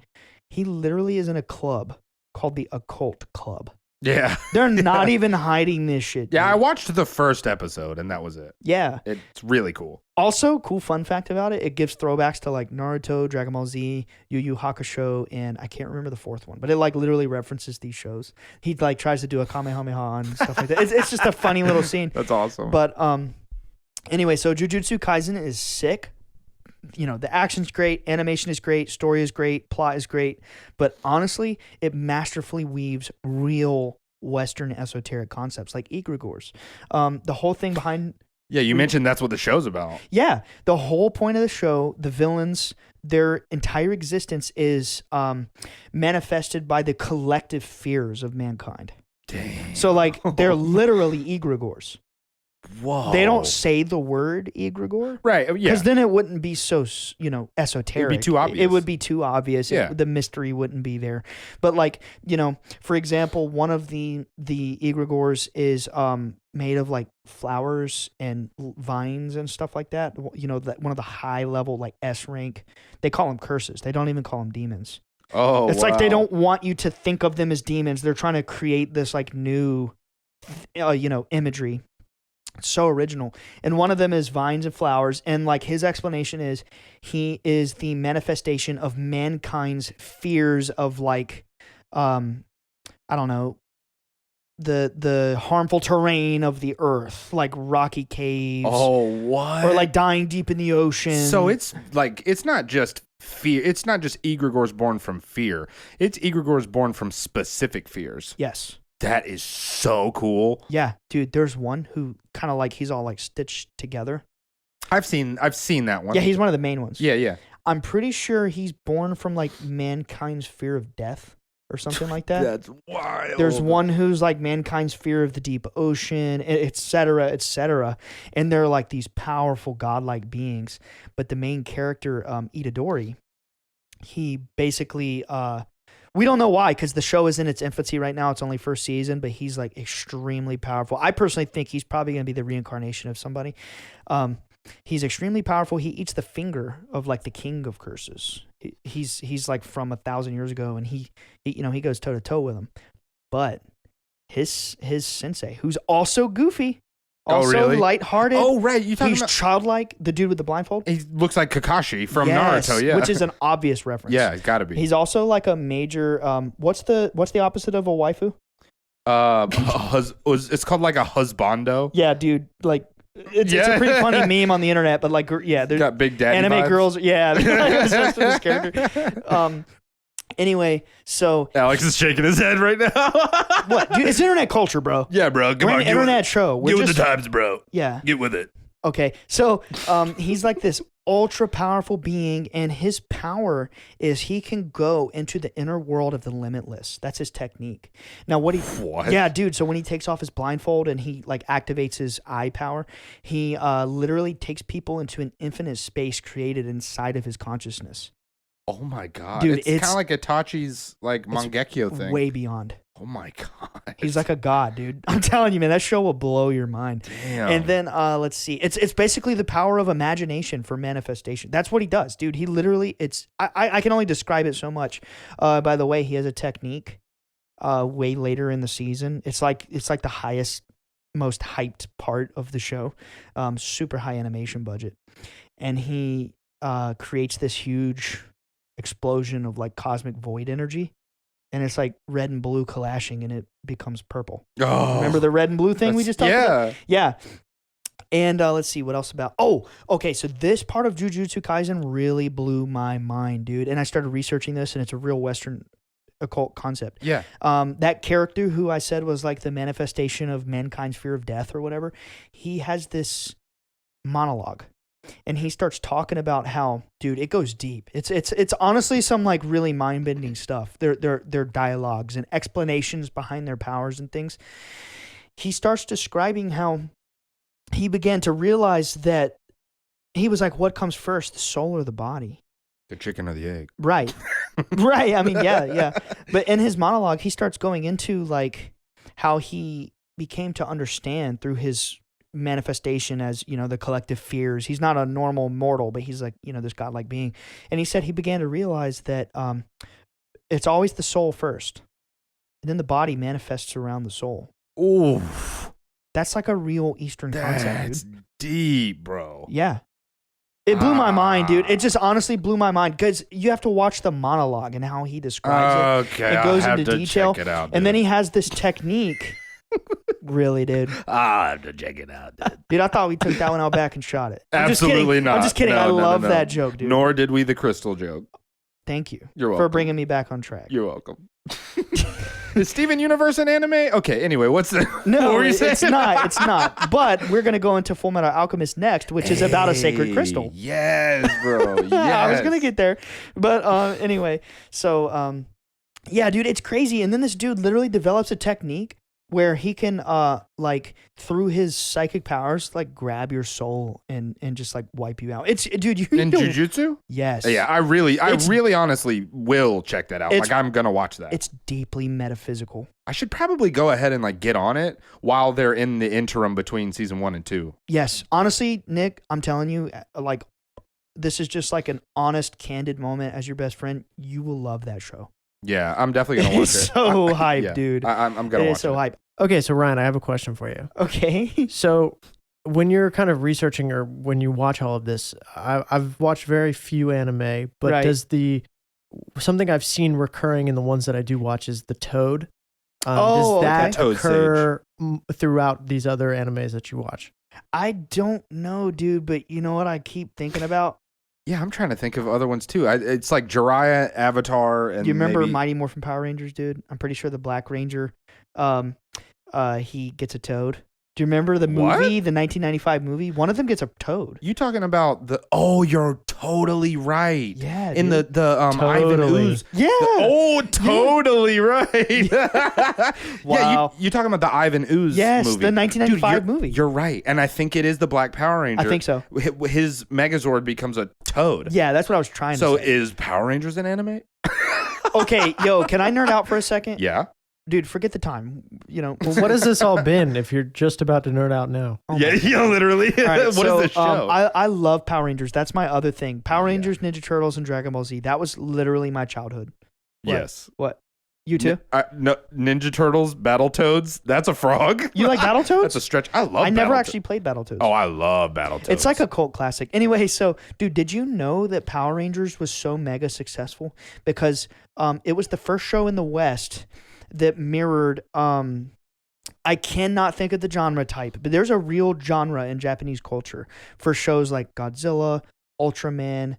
[SPEAKER 1] He literally is in a club called the Occult Club.
[SPEAKER 2] Yeah.
[SPEAKER 1] They're not even hiding this shit.
[SPEAKER 2] Yeah,
[SPEAKER 1] dude.
[SPEAKER 2] I watched the first episode and that was it.
[SPEAKER 1] Yeah.
[SPEAKER 2] It's really cool.
[SPEAKER 1] Also, cool fun fact about it, it gives throwbacks to like Naruto, Dragon Ball Z, Yu Yu Hakusho, and I can't remember the fourth one, but it like literally references these shows. He like tries to do a Kamehameha and stuff like that. It's just a funny little scene.
[SPEAKER 2] That's awesome.
[SPEAKER 1] But anyway, so Jujutsu Kaisen is sick. You know, the action's great, animation is great, story is great, plot is great, but honestly, it masterfully weaves real Western esoteric concepts like egregors. The whole thing behind...
[SPEAKER 2] Yeah, you mentioned that's what the show's about.
[SPEAKER 1] Yeah, the whole point of the show, the villains, their entire existence is manifested by the collective fears of mankind.
[SPEAKER 2] Damn.
[SPEAKER 1] So, like, they're literally egregors.
[SPEAKER 2] Whoa.
[SPEAKER 1] They don't say the word egregor.
[SPEAKER 2] Right, yeah.
[SPEAKER 1] Because then it wouldn't be so, esoteric.
[SPEAKER 2] It'd be too obvious.
[SPEAKER 1] It would be too obvious.
[SPEAKER 2] Yeah.
[SPEAKER 1] The mystery wouldn't be there. But like, for example, one of the egregors is made of like flowers and vines and stuff like that. That one of the high level like S rank. They call them curses. They don't even call them demons.
[SPEAKER 2] Oh,
[SPEAKER 1] It's like they don't want you to think of them as demons. They're trying to create this like new, imagery. It's so original. And one of them is vines and flowers. And like his explanation is he is the manifestation of mankind's fears of like, I don't know, the harmful terrain of the earth, like rocky caves.
[SPEAKER 2] Oh, what?
[SPEAKER 1] Or like dying deep in the ocean.
[SPEAKER 2] So it's like, it's not just fear. It's not just egregors born from fear. It's egregors born from specific fears.
[SPEAKER 1] Yes.
[SPEAKER 2] That is so cool.
[SPEAKER 1] Yeah, dude, there's one who kind of like, he's all like stitched together.
[SPEAKER 2] I've seen that one.
[SPEAKER 1] Yeah, he's one of the main ones.
[SPEAKER 2] Yeah.
[SPEAKER 1] I'm pretty sure he's born from like mankind's fear of death or something like that.
[SPEAKER 2] That's wild.
[SPEAKER 1] There's one who's like mankind's fear of the deep ocean, et cetera, et cetera. And they're like these powerful godlike beings. But the main character, Itadori, he basically... we don't know why, because the show is in its infancy right now. It's only first season, but he's like extremely powerful. I personally think he's probably going to be the reincarnation of somebody. He's extremely powerful. He eats the finger of like the king of curses. He's like from 1,000 years ago, and he goes toe to toe with him. But his sensei, who's also goofy, also
[SPEAKER 2] really?
[SPEAKER 1] lighthearted.
[SPEAKER 2] Oh, right. You talking
[SPEAKER 1] he's
[SPEAKER 2] about...
[SPEAKER 1] childlike. The dude with the blindfold.
[SPEAKER 2] He looks like Kakashi from
[SPEAKER 1] Yes,
[SPEAKER 2] Naruto, yeah.
[SPEAKER 1] which is an obvious reference.
[SPEAKER 2] Yeah, it's got to be.
[SPEAKER 1] He's also like a major. What's the opposite of a waifu?
[SPEAKER 2] It's called like a husbando.
[SPEAKER 1] Yeah, dude. Like it's a pretty funny meme on the internet, but like there's
[SPEAKER 2] Got big daddy
[SPEAKER 1] anime
[SPEAKER 2] vibes.
[SPEAKER 1] girls. Yeah, they're obsessed with this character. Anyway, so
[SPEAKER 2] Alex is shaking his head right now.
[SPEAKER 1] what, dude? It's internet culture, bro.
[SPEAKER 2] Yeah, bro. Come
[SPEAKER 1] We're
[SPEAKER 2] on,
[SPEAKER 1] an internet show.
[SPEAKER 2] Get with the times, bro.
[SPEAKER 1] Yeah.
[SPEAKER 2] Get with it.
[SPEAKER 1] Okay, so he's like this ultra powerful being, and his power is he can go into the inner world of the limitless. That's his technique. Now, what? Yeah, dude. So when he takes off his blindfold and he like activates his eye power, he literally takes people into an infinite space created inside of his consciousness.
[SPEAKER 2] Oh my god,
[SPEAKER 1] Dude,
[SPEAKER 2] it's kind of like Itachi's like Mangekyo thing.
[SPEAKER 1] Way beyond.
[SPEAKER 2] Oh my god,
[SPEAKER 1] he's like a god, dude. I'm telling you, man, that show will blow your mind.
[SPEAKER 2] Damn.
[SPEAKER 1] And then let's see, it's basically the power of imagination for manifestation. That's what he does, dude. He literally, I can only describe it so much. By the way, he has a technique. Way later in the season, it's like the highest, most hyped part of the show. Super high animation budget, and he creates this huge explosion of like cosmic void energy, and it's like red and blue clashing, and it becomes purple.
[SPEAKER 2] Oh,
[SPEAKER 1] remember the red and blue thing we just talked about? Yeah. And let's see what else about. Oh, okay. So this part of Jujutsu Kaisen really blew my mind, dude. And I started researching this, and it's a real Western occult concept.
[SPEAKER 2] Yeah.
[SPEAKER 1] That character who I said was like the manifestation of mankind's fear of death or whatever, he has this monologue. And he starts talking about how, dude, it goes deep. It's honestly some like really mind-bending stuff. Their dialogues and explanations behind their powers and things. He starts describing how he began to realize that he was like, what comes first, the soul or the body?
[SPEAKER 2] The chicken or the egg?
[SPEAKER 1] Right. Right. I mean, yeah. But in his monologue, he starts going into like how he became to understand through his manifestation as, the collective fears. He's not a normal mortal, but he's like, this godlike being. And he said he began to realize that it's always the soul first, and then the body manifests around the soul.
[SPEAKER 2] Ooh.
[SPEAKER 1] That's like a real Eastern concept,
[SPEAKER 2] That's
[SPEAKER 1] dude.
[SPEAKER 2] deep, bro.
[SPEAKER 1] Yeah. It blew my mind, dude. It just honestly blew my mind because you have to watch the monologue and how he describes it.
[SPEAKER 2] Okay,
[SPEAKER 1] It goes
[SPEAKER 2] I'll have
[SPEAKER 1] into
[SPEAKER 2] to
[SPEAKER 1] detail.
[SPEAKER 2] check it out,
[SPEAKER 1] And then
[SPEAKER 2] dude.
[SPEAKER 1] he has this technique. Really, dude.
[SPEAKER 2] I'll have to check it out, dude.
[SPEAKER 1] Dude, I thought we took that one out back and shot it. I'm just
[SPEAKER 2] Absolutely
[SPEAKER 1] kidding.
[SPEAKER 2] not.
[SPEAKER 1] I'm just kidding.
[SPEAKER 2] No,
[SPEAKER 1] I
[SPEAKER 2] no,
[SPEAKER 1] love
[SPEAKER 2] no.
[SPEAKER 1] that joke, dude.
[SPEAKER 2] Nor did we the crystal joke.
[SPEAKER 1] Thank you
[SPEAKER 2] You're welcome.
[SPEAKER 1] for bringing me back on track.
[SPEAKER 2] You're welcome. Is Steven Universe an anime? Okay, anyway, what's the...
[SPEAKER 1] No,
[SPEAKER 2] what were you saying?
[SPEAKER 1] it's not. It's not. But we're going to go into Fullmetal Alchemist next, which is about a sacred crystal.
[SPEAKER 2] Yes, bro. Yes.
[SPEAKER 1] I was going to get there. But anyway, so yeah, dude, it's crazy. And then this dude literally develops a technique where he can like through his psychic powers like grab your soul and just like wipe you out. It's dude, you
[SPEAKER 2] in
[SPEAKER 1] know,
[SPEAKER 2] Jujutsu?
[SPEAKER 1] yes.
[SPEAKER 2] Yeah, I really honestly will check that out. Like I'm gonna watch that.
[SPEAKER 1] It's deeply metaphysical.
[SPEAKER 2] I should probably go ahead and like get on it while they're in the interim between season 1 and 2.
[SPEAKER 1] Yes, honestly, Nick, I'm telling you, like this is just like an honest, candid moment as your best friend. You will love that show.
[SPEAKER 2] Yeah, I'm definitely gonna watch
[SPEAKER 1] It's
[SPEAKER 2] it.
[SPEAKER 1] so hype,
[SPEAKER 2] Yeah,
[SPEAKER 1] dude.
[SPEAKER 2] I'm gonna
[SPEAKER 1] It
[SPEAKER 2] watch
[SPEAKER 1] is so
[SPEAKER 2] it.
[SPEAKER 1] hype.
[SPEAKER 3] Okay, so Ryan, I have a question for you.
[SPEAKER 1] Okay.
[SPEAKER 3] So when you're kind of researching or when you watch all of this, I've watched very few anime, but
[SPEAKER 1] Right.
[SPEAKER 3] does something I've seen recurring in the ones that I do watch is the toad.
[SPEAKER 1] Oh,
[SPEAKER 3] does that
[SPEAKER 2] okay. Toad
[SPEAKER 3] occur throughout these other animes that you watch?
[SPEAKER 1] I don't know, dude, but you know what I keep thinking about?
[SPEAKER 2] Yeah, I'm trying to think of other ones too. It's like Jiraiya, Avatar, and
[SPEAKER 1] Do you remember
[SPEAKER 2] maybe...
[SPEAKER 1] Mighty Morphin Power Rangers, dude? I'm pretty sure the Black Ranger, he gets a toad. Do you remember the movie,
[SPEAKER 2] What?
[SPEAKER 1] the 1995 movie? One of them gets a toad.
[SPEAKER 2] You talking about the? Oh, you're totally right.
[SPEAKER 1] Yeah,
[SPEAKER 2] In
[SPEAKER 1] dude.
[SPEAKER 2] the Ivan
[SPEAKER 3] Totally.
[SPEAKER 2] Ooze.
[SPEAKER 1] Yeah.
[SPEAKER 2] Totally right. Yeah,
[SPEAKER 1] Wow.
[SPEAKER 2] you talking about the Ivan Ooze
[SPEAKER 1] Yes,
[SPEAKER 2] movie.
[SPEAKER 1] the 1995
[SPEAKER 2] Dude,
[SPEAKER 1] movie.
[SPEAKER 2] You're right. And I think it is the Black Power Ranger.
[SPEAKER 1] I think so.
[SPEAKER 2] His Megazord becomes a toad.
[SPEAKER 1] Yeah, that's what I was trying
[SPEAKER 2] So
[SPEAKER 1] to say.
[SPEAKER 2] is Power Rangers an anime?
[SPEAKER 1] Okay, yo, can I nerd out for a second?
[SPEAKER 2] Yeah.
[SPEAKER 1] Dude, forget the time.
[SPEAKER 3] Well, what has this all been if you're just about to nerd out now?
[SPEAKER 1] Oh my
[SPEAKER 2] Yeah, literally.
[SPEAKER 1] All right,
[SPEAKER 2] What is
[SPEAKER 1] so,
[SPEAKER 2] this show?
[SPEAKER 1] I love Power Rangers. That's my other thing. Power Rangers, Ninja Turtles, and Dragon Ball Z. That was literally my childhood. What?
[SPEAKER 2] Yes.
[SPEAKER 1] What? You too?
[SPEAKER 2] No, Ninja Turtles, Battletoads. That's a frog.
[SPEAKER 1] You like Battletoads?
[SPEAKER 2] That's a stretch. I love
[SPEAKER 1] I never
[SPEAKER 2] Battletoads.
[SPEAKER 1] actually played Battletoads.
[SPEAKER 2] Oh, I love Battletoads.
[SPEAKER 1] It's like a cult classic. Anyway, so, dude, did you know that Power Rangers was so mega successful? Because it was the first show in the West that mirrored, I cannot think of the genre type, but there's a real genre in Japanese culture for shows like Godzilla, Ultraman,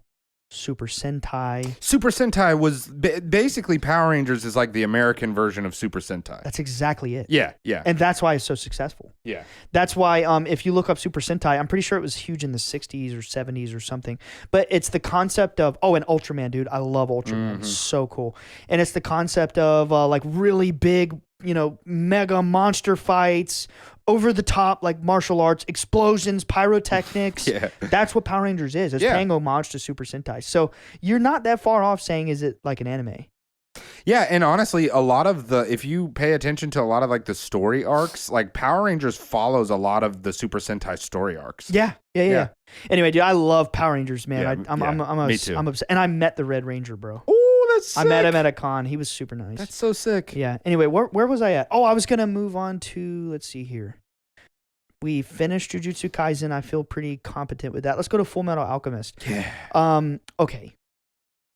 [SPEAKER 1] Super Sentai.
[SPEAKER 2] Super Sentai was basically Power Rangers is like the American version of Super Sentai.
[SPEAKER 1] That's exactly it.
[SPEAKER 2] Yeah, yeah,
[SPEAKER 1] And that's why it's so successful.
[SPEAKER 2] yeah.
[SPEAKER 1] That's why if you look up Super Sentai, I'm pretty sure it was huge in the 60s or 70s or something. But it's the concept of, and Ultraman, dude. I love Ultraman. It's so cool. And it's the concept of like really big, mega monster fights, over the top, like martial arts, explosions, pyrotechnics.
[SPEAKER 2] Yeah.
[SPEAKER 1] That's what Power Rangers is. It's paying homage to Super Sentai. So you're not that far off saying, is it like an anime?
[SPEAKER 2] Yeah, and honestly, a lot of if you pay attention to a lot of like the story arcs, like Power Rangers follows a lot of the Super Sentai story arcs.
[SPEAKER 1] Yeah. Anyway, dude, I love Power Rangers, man.
[SPEAKER 2] Yeah, me too.
[SPEAKER 1] I'm obsessed. And I met the Red Ranger, bro.
[SPEAKER 2] Oh, that's sick.
[SPEAKER 1] I met him at a con. He was super nice.
[SPEAKER 2] That's so sick.
[SPEAKER 1] Yeah. Anyway, where was I at? Oh, I was going to move on to, let's see here. We finished Jujutsu Kaisen. I feel pretty competent with that. Let's go to Fullmetal Alchemist.
[SPEAKER 2] Yeah.
[SPEAKER 1] Okay.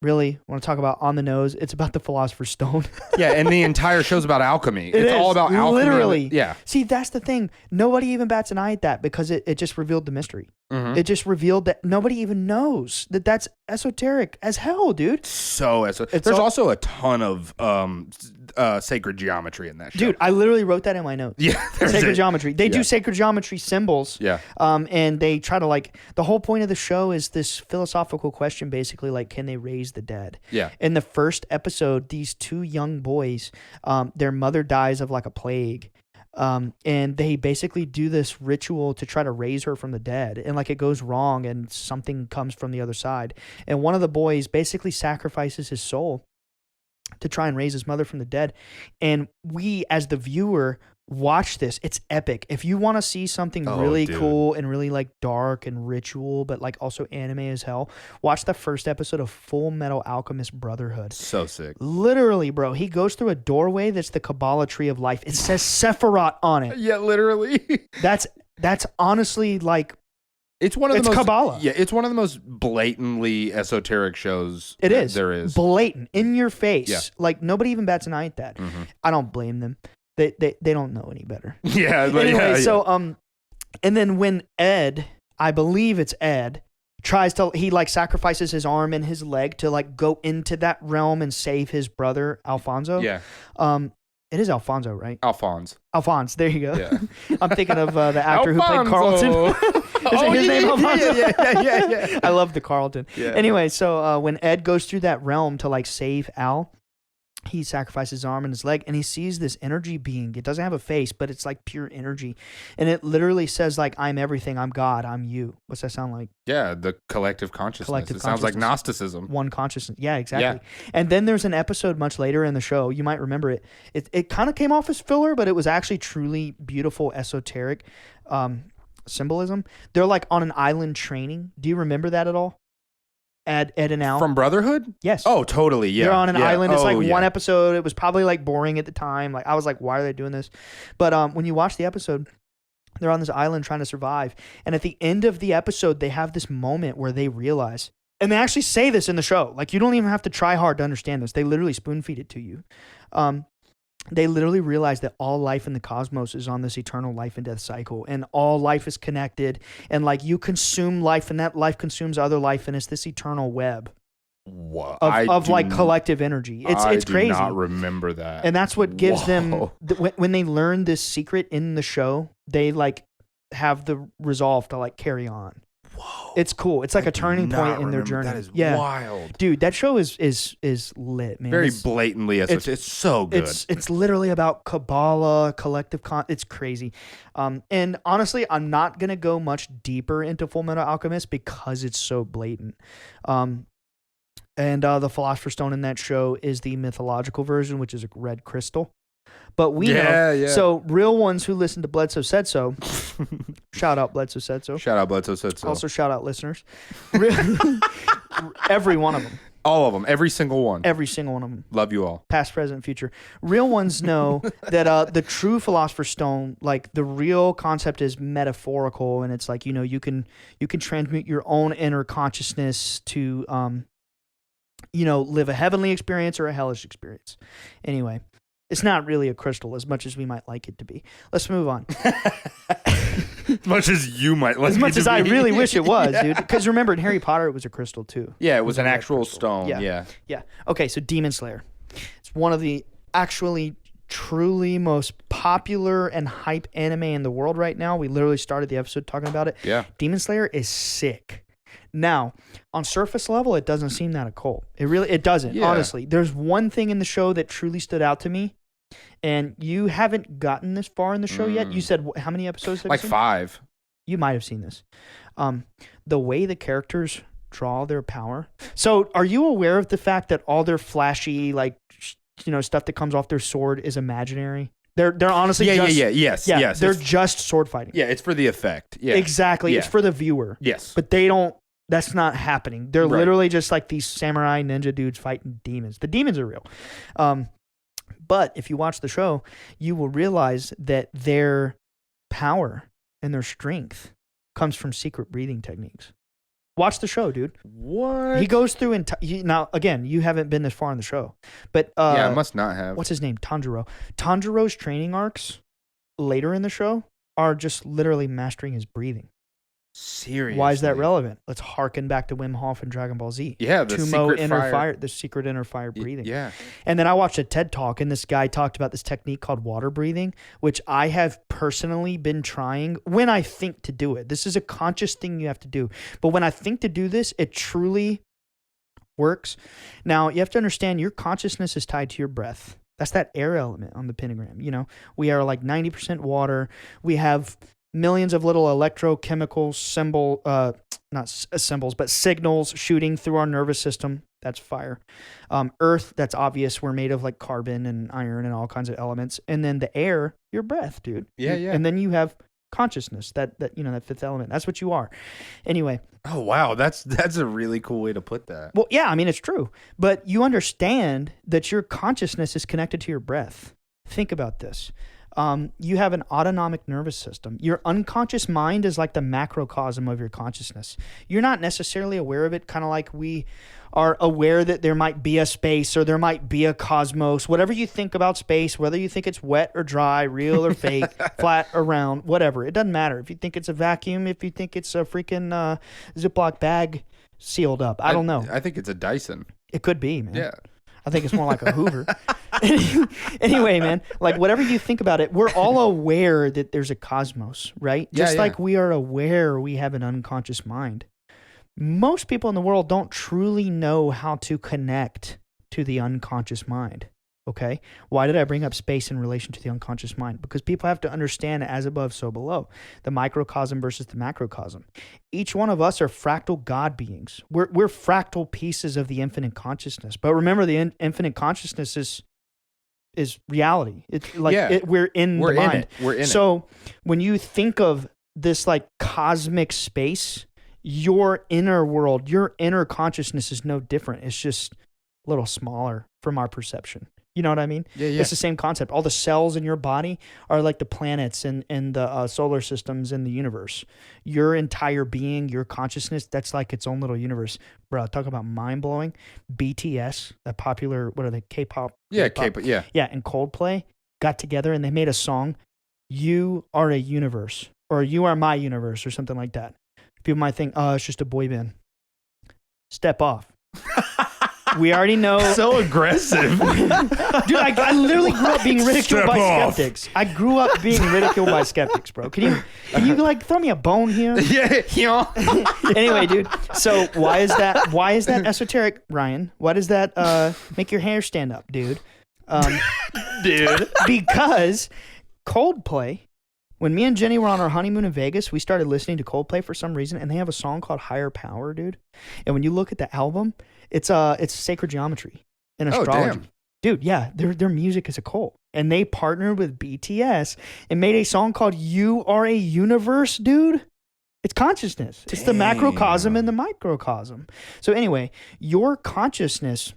[SPEAKER 1] Really? Want to talk about on the nose? It's about the Philosopher's Stone.
[SPEAKER 2] Yeah, and the entire show's about alchemy.
[SPEAKER 1] It
[SPEAKER 2] It's all
[SPEAKER 1] is,
[SPEAKER 2] about alchemy.
[SPEAKER 1] literally.
[SPEAKER 2] Yeah.
[SPEAKER 1] See, that's the thing. Nobody even bats an eye at that because it just revealed the mystery.
[SPEAKER 2] Mhm.
[SPEAKER 1] It just revealed that nobody even knows that that's esoteric as hell, dude.
[SPEAKER 2] So there's
[SPEAKER 1] all-
[SPEAKER 2] also a ton of sacred geometry in that show.
[SPEAKER 1] Dude, I literally wrote that in my notes.
[SPEAKER 2] Yeah, there's
[SPEAKER 1] Sacred
[SPEAKER 2] it.
[SPEAKER 1] geometry. They
[SPEAKER 2] Yeah.
[SPEAKER 1] do sacred geometry symbols.
[SPEAKER 2] Yeah.
[SPEAKER 1] And they try to the whole point of the show is this philosophical question, basically like, can they raise the dead?
[SPEAKER 2] Yeah.
[SPEAKER 1] In the first episode, these two young boys, their mother dies of like a plague. And they basically do this ritual to try to raise her from the dead. And like it goes wrong and something comes from the other side. And one of the boys basically sacrifices his soul to try and raise his mother from the dead. And we, as the viewer, watch this. It's epic. If you want to see something really cool and really like dark and ritual, but like also anime as hell, watch the first episode of Fullmetal Alchemist Brotherhood.
[SPEAKER 2] So sick.
[SPEAKER 1] Literally, bro, he goes through a doorway that's the Kabbalah tree of life. It says Sephiroth on it.
[SPEAKER 2] Yeah, literally.
[SPEAKER 1] That's honestly like,
[SPEAKER 2] it's one of the most
[SPEAKER 1] Kabbalah.
[SPEAKER 2] Yeah, it's one of the most blatantly esoteric shows
[SPEAKER 1] it is.
[SPEAKER 2] there is.
[SPEAKER 1] Blatant, in your face.
[SPEAKER 2] Yeah.
[SPEAKER 1] Like nobody even bats an eye at that.
[SPEAKER 2] Mm-hmm.
[SPEAKER 1] I don't blame them. They don't know any better.
[SPEAKER 2] Yeah. But
[SPEAKER 1] Anyway, so and then when Ed, I believe it's Ed, he like sacrifices his arm and his leg to like go into that realm and save his brother Alfonso.
[SPEAKER 2] Yeah.
[SPEAKER 1] It is Alfonso, right?
[SPEAKER 2] Alphonse.
[SPEAKER 1] There you go.
[SPEAKER 2] Yeah.
[SPEAKER 1] I'm thinking of the actor who played Carlton. His name Alfonso?
[SPEAKER 2] Yeah.
[SPEAKER 1] I love the Carlton.
[SPEAKER 2] Yeah.
[SPEAKER 1] Anyway, so when Ed goes through that realm to like save Al, he sacrifices his arm and his leg, and he sees this energy being. It doesn't have a face, but it's like pure energy. And it literally says like, I'm everything, I'm God, I'm you. What's that sound like?
[SPEAKER 2] Yeah, the collective consciousness. It sounds like Gnosticism.
[SPEAKER 1] One consciousness. Yeah, exactly. Yeah. And then there's an episode much later in the show. You might remember it. It kind of came off as filler, but it was actually truly beautiful, esoteric symbolism. They're like on an island training. Do you remember that at all? Ed and Al.
[SPEAKER 2] From Brotherhood?
[SPEAKER 1] Yes.
[SPEAKER 2] Oh, totally. Yeah.
[SPEAKER 1] They're on an island. It's like one
[SPEAKER 2] yeah.
[SPEAKER 1] episode. It was probably like boring at the time. Like I was like, why are they doing this? But when you watch the episode, they're on this island trying to survive. And at the end of the episode, they have this moment where they realize, and they actually say this in the show. Like you don't even have to try hard to understand this. They literally spoon feed it to you. They literally realize that all life in the cosmos is on this eternal life and death cycle, and all life is connected, and like you consume life and that life consumes other life, and it's this eternal web of like collective energy. It's crazy.
[SPEAKER 2] I do not remember that.
[SPEAKER 1] And that's what gives them, when they learn this secret in the show, they like have the resolve to like carry on. Whoa. It's cool. It's like a turning point in their journey. That
[SPEAKER 2] is wild.
[SPEAKER 1] Dude, that show is lit, man.
[SPEAKER 2] Very blatantly esoteric. It's so good.
[SPEAKER 1] It's literally about Kabbalah, collective it's crazy. And honestly, I'm not going to go much deeper into Fullmetal Alchemist because it's so blatant. And the Philosopher's Stone in that show is the mythological version, which is a red crystal. But we know. Yeah. So real ones who listen to Bledsoe Said So. Shout out Bledsoe Said So.
[SPEAKER 2] Shout out Bledsoe Said So.
[SPEAKER 1] Also shout out listeners. Every one of them.
[SPEAKER 2] All of them. Every single one.
[SPEAKER 1] Every single one of them.
[SPEAKER 2] Love you all.
[SPEAKER 1] Past, present, future. Real ones know that the true Philosopher's Stone, like the real concept is metaphorical, and it's like, you can transmute your own inner consciousness to live a heavenly experience or a hellish experience. Anyway. It's not really a crystal as much as we might like it to be. Let's move on.
[SPEAKER 2] As much as you might like it to be.
[SPEAKER 1] As much as I really wish it was, dude. Because remember, in Harry Potter, it was a crystal, too.
[SPEAKER 2] Yeah, it was an actual stone. Yeah.
[SPEAKER 1] Okay, so Demon Slayer. It's one of the actually truly most popular and hype anime in the world right now. We literally started the episode talking about it.
[SPEAKER 2] Yeah.
[SPEAKER 1] Demon Slayer is sick. Now, on surface level, it doesn't seem that occult. It doesn't, honestly. There's one thing in the show that truly stood out to me, and you haven't gotten this far in the show yet. You said, how many episodes have you seen?
[SPEAKER 2] 5.
[SPEAKER 1] You might have seen this. The way the characters draw their power. So, are you aware of the fact that all their flashy, like, stuff that comes off their sword is imaginary? They're honestly
[SPEAKER 2] yes.
[SPEAKER 1] They're just sword fighting.
[SPEAKER 2] Yeah, it's for the effect. Yeah.
[SPEAKER 1] Exactly. Yeah. It's for the viewer.
[SPEAKER 2] Yes.
[SPEAKER 1] But they don't. That's not happening. They're literally just like these samurai ninja dudes fighting demons. The demons are real. But if you watch the show, you will realize that their power and their strength comes from secret breathing techniques. Watch the show, dude.
[SPEAKER 2] What?
[SPEAKER 1] He goes through now, again, you haven't been this far in the show. But
[SPEAKER 2] I must not have.
[SPEAKER 1] What's his name? Tanjiro. Tanjiro's training arcs later in the show are just literally mastering his breathing.
[SPEAKER 2] Seriously?
[SPEAKER 1] Why is that relevant? Let's harken back to Wim Hof and Dragon Ball Z.
[SPEAKER 2] Yeah, the secret fire.
[SPEAKER 1] The secret inner fire breathing.
[SPEAKER 2] Yeah.
[SPEAKER 1] And then I watched a TED Talk, and this guy talked about this technique called water breathing, which I have personally been trying when I think to do it. This is a conscious thing you have to do. But when I think to do this, it truly works. Now, you have to understand your consciousness is tied to your breath. That's that air element on the pentagram. We are like 90% water. We have millions of little electrochemical signals shooting through our nervous system. That's fire. Earth, that's obvious. We're made of like carbon and iron and all kinds of elements. And then the air, your breath, dude.
[SPEAKER 2] Yeah, yeah.
[SPEAKER 1] And then you have consciousness, that that fifth element. That's what you are. Anyway.
[SPEAKER 2] Oh wow, that's a really cool way to put that.
[SPEAKER 1] Well, yeah, I mean it's true. But you understand that your consciousness is connected to your breath. Think about this. You have an autonomic nervous system. Your unconscious mind is like the macrocosm of your consciousness. You're not necessarily aware of it, kind of like we are aware that there might be a space or there might be a cosmos. Whatever you think about space, whether you think it's wet or dry, real or fake, flat or round, whatever. It doesn't matter. If you think it's a vacuum, if you think it's a freaking Ziploc bag sealed up. I don't know.
[SPEAKER 2] I think it's a Dyson.
[SPEAKER 1] It could be, man.
[SPEAKER 2] Yeah.
[SPEAKER 1] I think it's more like a Hoover. Anyway, man, like whatever you think about it, we're all aware that there's a cosmos, right? Just like we are aware we have an unconscious mind. Most people in the world don't truly know how to connect to the unconscious mind. Okay. Why did I bring up space in relation to the unconscious mind? Because people have to understand as above, so below. The microcosm versus the macrocosm. Each one of us are fractal God beings. We're fractal pieces of the infinite consciousness. But remember, the infinite consciousness is reality. It's like we're in the mind.
[SPEAKER 2] We're in it.
[SPEAKER 1] So when you think of this like cosmic space, your inner world, your inner consciousness is no different. It's just a little smaller from our perception. You know what I mean?
[SPEAKER 2] Yeah.
[SPEAKER 1] It's the same concept. All the cells in your body are like the planets and the solar systems in the universe. Your entire being, your consciousness, that's like its own little universe. Bro, talk about mind-blowing. BTS, that popular, what are they, K-pop?
[SPEAKER 2] Yeah, K-pop, yeah.
[SPEAKER 1] Yeah, and Coldplay got together and they made a song, You Are a Universe, or You Are My Universe, or something like that. People might think, oh, it's just a boy band. Step off. We already know.
[SPEAKER 2] So aggressive.
[SPEAKER 1] Dude, I literally grew up being ridiculed by skeptics. I grew up being ridiculed by skeptics, bro. Can you like throw me a bone here?
[SPEAKER 2] Yeah.
[SPEAKER 1] Anyway, dude. So why is that esoteric, Ryan? Why does that make your hair stand up, dude?
[SPEAKER 2] Dude.
[SPEAKER 1] Because Coldplay, when me and Jenny were on our honeymoon in Vegas, we started listening to Coldplay for some reason, and they have a song called Higher Power, dude. And when you look at the album, it's sacred geometry and astrology.
[SPEAKER 2] Damn.
[SPEAKER 1] Dude, yeah, their music is occult. And they partnered with BTS and made a song called You Are a Universe, dude. It's consciousness. It's the macrocosm and the microcosm. So anyway, your consciousness,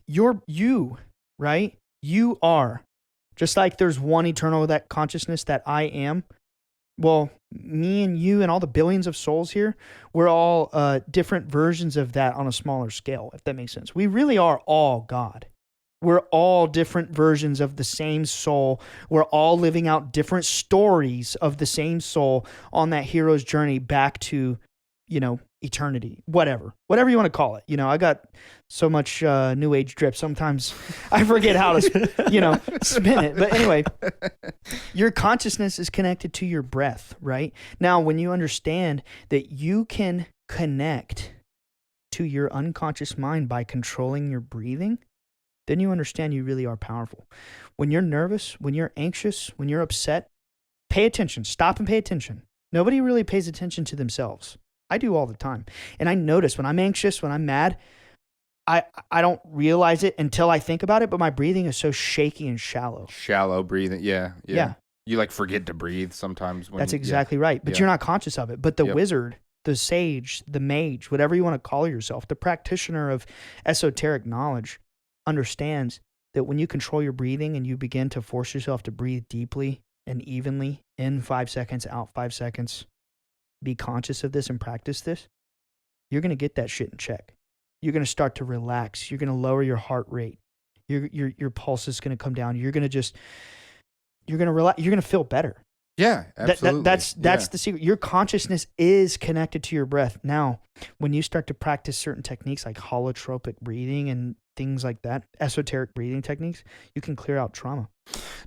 [SPEAKER 1] you, right? You are. Just like there's one eternal that consciousness that I am. Well, me and you and all the billions of souls here, we're all different versions of that on a smaller scale, if that makes sense. We really are all God. We're all different versions of the same soul. We're all living out different stories of the same soul on that hero's journey back to, eternity, whatever you want to call it. I got so much new age drip. Sometimes I forget how to, spin it. But anyway, your consciousness is connected to your breath, right? Now, when you understand that you can connect to your unconscious mind by controlling your breathing, then you understand you really are powerful. When you're nervous, when you're anxious, when you're upset, pay attention. Stop and pay attention. Nobody really pays attention to themselves. I do all the time. And I notice when I'm anxious, when I'm mad, I don't realize it until I think about it, but my breathing is so shaky and shallow.
[SPEAKER 2] Shallow breathing. Yeah. You like forget to breathe sometimes.
[SPEAKER 1] That's exactly right. But you're not conscious of it. But the wizard, the sage, the mage, whatever you want to call yourself, the practitioner of esoteric knowledge understands that when you control your breathing and you begin to force yourself to breathe deeply and evenly, in 5 seconds, out 5 seconds, be conscious of this and practice this, you're going to get that shit in check. You're going to start to relax. You're going to lower your heart rate. Your pulse is going to come down. You're going to relax. You're going to feel better.
[SPEAKER 2] Yeah, absolutely.
[SPEAKER 1] That's the secret. Your consciousness is connected to your breath. Now, when you start to practice certain techniques like holotropic breathing and things like that, esoteric breathing techniques, you can clear out trauma.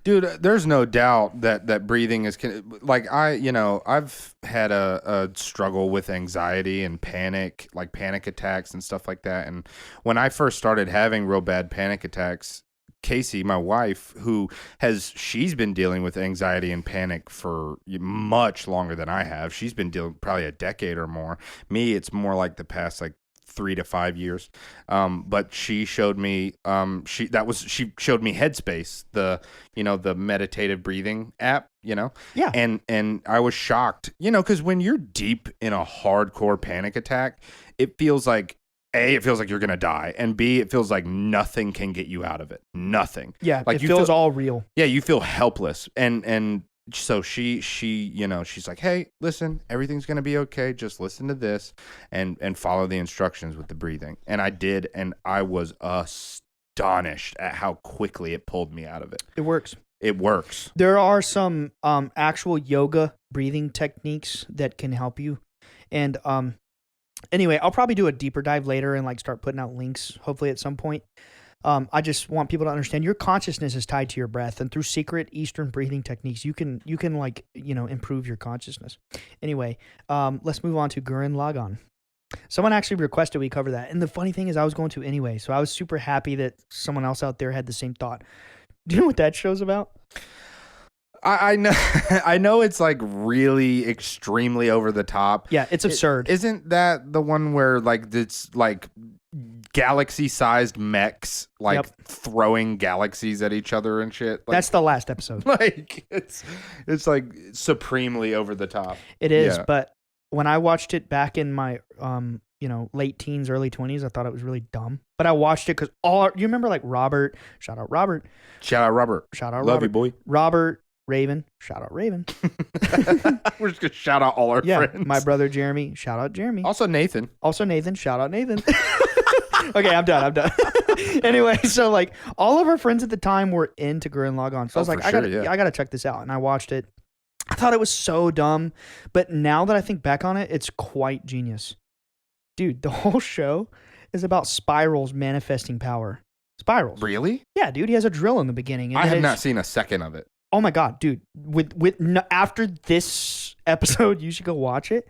[SPEAKER 2] Dude, there's no doubt that breathing is like I've had a struggle with anxiety and panic, like panic attacks and stuff like that. And when I first started having real bad panic attacks, Casey, my wife, she's been dealing with anxiety and panic for much longer than I have. She's been dealing probably a decade or more. Me, it's more like the past 3 to 5 years. But she showed me she showed me Headspace, the meditative breathing app,
[SPEAKER 1] Yeah.
[SPEAKER 2] And I was shocked, because when you're deep in a hardcore panic attack, it feels like A, it feels like you're gonna die, and B, it feels like nothing can get you out of it. Nothing.
[SPEAKER 1] Yeah,
[SPEAKER 2] like
[SPEAKER 1] it feels all real.
[SPEAKER 2] Yeah, you feel helpless, and so she she's like, hey, listen, everything's gonna be okay. Just listen to this and follow the instructions with the breathing. And I did, and I was astonished at how quickly it pulled me out of it.
[SPEAKER 1] It works.
[SPEAKER 2] It works.
[SPEAKER 1] There are some actual yoga breathing techniques that can help you. And anyway, I'll probably do a deeper dive later and like start putting out links, hopefully at some point. I just want people to understand your consciousness is tied to your breath, and through secret Eastern breathing techniques, you can like, improve your consciousness. Anyway, let's move on to Gurren Lagann. Someone actually requested we cover that. And the funny thing is I was going to anyway. So I was super happy that someone else out there had the same thought. Do you know what that show's about?
[SPEAKER 2] I know I know it's like really extremely over the top.
[SPEAKER 1] Yeah, it's absurd.
[SPEAKER 2] Isn't that the one where like it's like galaxy-sized mechs like throwing galaxies at each other and shit? Like,
[SPEAKER 1] that's the last episode.
[SPEAKER 2] Like it's like supremely over the top.
[SPEAKER 1] It is, but when I watched it back in my late teens, early 20s, I thought it was really dumb. But I watched it because you remember like Robert, shout out Robert.
[SPEAKER 2] Love you, boy.
[SPEAKER 1] Robert, Raven, shout out Raven.
[SPEAKER 2] We're just gonna shout out all our friends.
[SPEAKER 1] My brother Jeremy, shout out Jeremy.
[SPEAKER 2] Also Nathan, shout out Nathan.
[SPEAKER 1] Okay, I'm done. Anyway, so like all of our friends at the time were into Gurren Lagann. So I was like, I gotta check this out. And I watched it. I thought it was so dumb. But now that I think back on it, it's quite genius. Dude, the whole show is about spirals manifesting power. Spirals.
[SPEAKER 2] Really?
[SPEAKER 1] Yeah, dude. He has a drill in the beginning. And
[SPEAKER 2] I have not seen a second of it.
[SPEAKER 1] Oh my God, dude. After this episode, you should go watch it.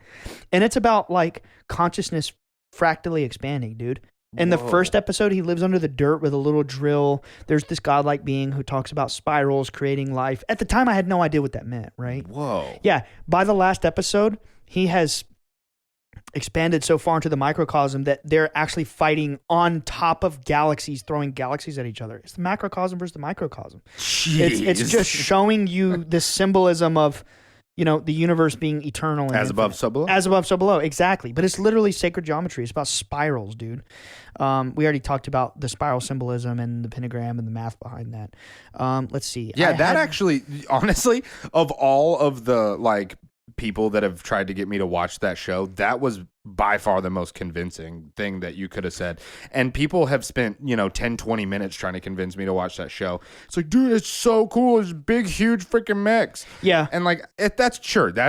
[SPEAKER 1] And it's about like consciousness fractally expanding, dude. In the first episode, he lives under the dirt with a little drill. There's this godlike being who talks about spirals creating life. At the time, I had no idea what that meant, right?
[SPEAKER 2] Whoa.
[SPEAKER 1] Yeah. By the last episode, he has expanded so far into the microcosm that they're actually fighting on top of galaxies, throwing galaxies at each other. It's the macrocosm versus the microcosm. It's just showing you the symbolism of, the universe being eternal. And
[SPEAKER 2] as above, so below.
[SPEAKER 1] As above, so below. Exactly. But it's literally sacred geometry. It's about spirals, dude. We already talked about the spiral symbolism and the pentagram and the math behind that. Let's see.
[SPEAKER 2] Yeah, actually, honestly, of all of the like people that have tried to get me to watch that show, that was by far the most convincing thing that you could have said. And people have spent 10 20 minutes trying to convince me to watch that show. It's like, dude, it's so cool. It's big huge freaking mechs.
[SPEAKER 1] Yeah.
[SPEAKER 2] And like that's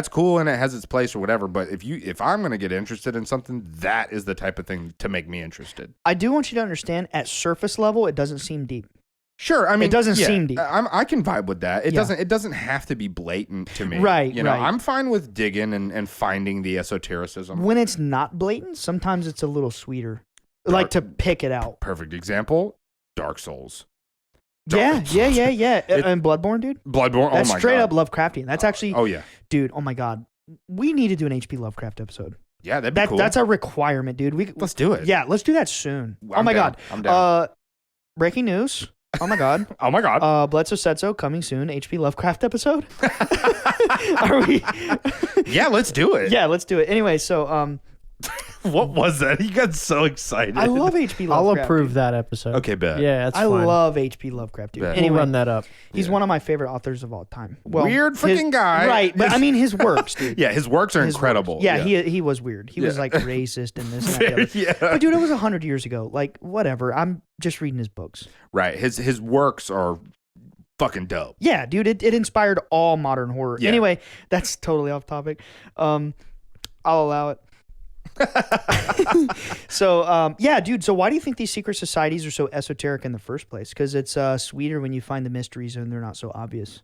[SPEAKER 2] cool and it has its place or whatever, but if I'm going to get interested in something, that is the type of thing to make me interested.
[SPEAKER 1] I do want you to understand, at surface level, it doesn't seem deep.
[SPEAKER 2] Sure, I mean,
[SPEAKER 1] it doesn't seem deep.
[SPEAKER 2] I can vibe with that. It doesn't have to be blatant to me.
[SPEAKER 1] Right.
[SPEAKER 2] I'm fine with digging and finding the esotericism.
[SPEAKER 1] When it's not blatant, sometimes it's a little sweeter. Like to pick it out.
[SPEAKER 2] Perfect example, Dark Souls.
[SPEAKER 1] Yeah. And Bloodborne, dude.
[SPEAKER 2] Bloodborne,
[SPEAKER 1] that's
[SPEAKER 2] oh my God.
[SPEAKER 1] straight up Lovecraftian. That's actually,
[SPEAKER 2] oh yeah.
[SPEAKER 1] Dude, oh my God. We need to do an HP Lovecraft episode.
[SPEAKER 2] Yeah, that'd be cool.
[SPEAKER 1] That's a requirement, dude.
[SPEAKER 2] Let's do it.
[SPEAKER 1] Yeah, let's do that soon.
[SPEAKER 2] I'm down. I'm down.
[SPEAKER 1] Breaking news. Oh my God.
[SPEAKER 2] Oh my God.
[SPEAKER 1] Bledsoe said so. Coming soon. HP Lovecraft episode. Are we?
[SPEAKER 2] Yeah, let's do it.
[SPEAKER 1] Yeah, let's do it. Anyway, so
[SPEAKER 2] what was that? You got so excited.
[SPEAKER 1] I love HP Lovecraft.
[SPEAKER 3] I'll approve
[SPEAKER 1] dude.
[SPEAKER 3] that episode.
[SPEAKER 2] Okay, bet.
[SPEAKER 3] Yeah, that's fine.
[SPEAKER 1] I love HP Lovecraft, dude.
[SPEAKER 2] Bet.
[SPEAKER 1] Anyway,
[SPEAKER 3] we'll run that up.
[SPEAKER 1] He's one of my favorite authors of all time. Well,
[SPEAKER 2] weird freaking guy.
[SPEAKER 1] Right, but I mean his works, dude.
[SPEAKER 2] Yeah, his works are incredible.
[SPEAKER 1] Works. Yeah, he was weird. He was like racist and this and that.
[SPEAKER 2] Yeah.
[SPEAKER 1] But dude, it was 100 years ago. Like, whatever. I'm just reading his books.
[SPEAKER 2] Right. His works are fucking dope.
[SPEAKER 1] Yeah, dude, it inspired all modern horror.
[SPEAKER 2] Yeah.
[SPEAKER 1] Anyway, that's totally off topic. I'll allow it. So, yeah, dude. So why do you think these secret societies are so esoteric in the first place? Because it's sweeter when you find the mysteries and they're not so obvious.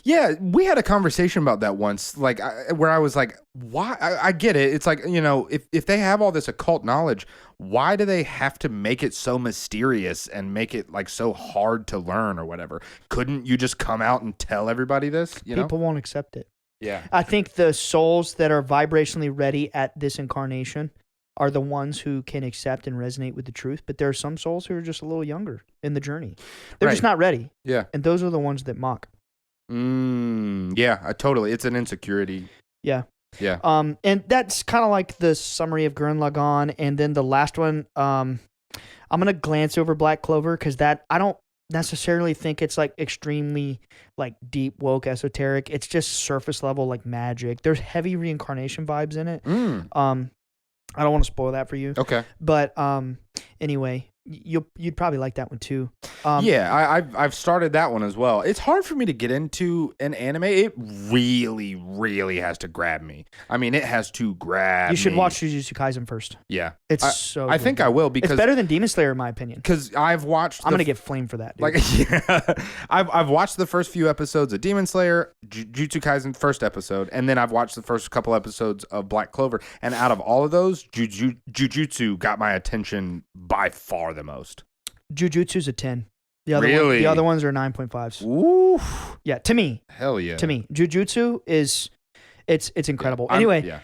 [SPEAKER 2] Yeah, we had a conversation about that once, like where I was like, why? I get it. It's like, if they have all this occult knowledge, why do they have to make it so mysterious and make it like so hard to learn or whatever? Couldn't you just come out and tell everybody this?
[SPEAKER 1] People won't accept it.
[SPEAKER 2] Yeah.
[SPEAKER 1] I think the souls that are vibrationally ready at this incarnation are the ones who can accept and resonate with the truth, but there are some souls who are just a little younger in the journey. They're just not ready.
[SPEAKER 2] Yeah.
[SPEAKER 1] And those are the ones that mock.
[SPEAKER 2] Yeah, totally. It's an insecurity.
[SPEAKER 1] Yeah.
[SPEAKER 2] Yeah.
[SPEAKER 1] And that's kind of like the summary of Gurren Lagann. And then the last one, I'm going to glance over Black Clover because that I don't necessarily think it's like extremely like deep, woke, esoteric. It's just surface level like magic. There's heavy reincarnation vibes in it. I don't want to spoil that for you.
[SPEAKER 2] Okay.
[SPEAKER 1] But anyway, you'd probably like that one too.
[SPEAKER 2] I've started that one as well. It's hard for me to get into an anime. It really, really has to grab me. I mean, it has to grab me.
[SPEAKER 1] You should watch Jujutsu Kaisen first.
[SPEAKER 2] Yeah.
[SPEAKER 1] It's
[SPEAKER 2] I think I will because
[SPEAKER 1] it's better than Demon Slayer in my opinion.
[SPEAKER 2] Because I've watched
[SPEAKER 1] I'm gonna get flamed for that, dude.
[SPEAKER 2] I've watched the first few episodes of Demon Slayer, Jujutsu Kaisen first episode, and then I've watched the first couple episodes of Black Clover. And out of all of those, Jujutsu got my attention by far the most.
[SPEAKER 1] Jujutsu's a 10. The other ones are 9.5s.
[SPEAKER 2] Ooh.
[SPEAKER 1] Yeah, to me.
[SPEAKER 2] Hell yeah.
[SPEAKER 1] To me, Jujutsu is it's incredible. Anyway,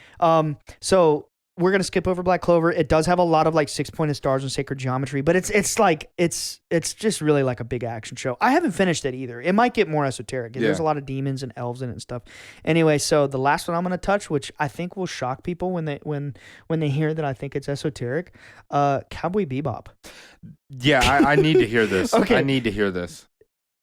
[SPEAKER 1] so we're gonna skip over Black Clover. It does have a lot of like 6-pointed stars and sacred geometry, but it's just really like a big action show. I haven't finished it either. It might get more esoteric. There's a lot of demons and elves in it and stuff. Anyway, so the last one I'm gonna touch, which I think will shock people when they hear that I think it's esoteric, Cowboy Bebop.
[SPEAKER 2] Yeah, I need to hear this.
[SPEAKER 1] Okay.
[SPEAKER 2] I need to hear this.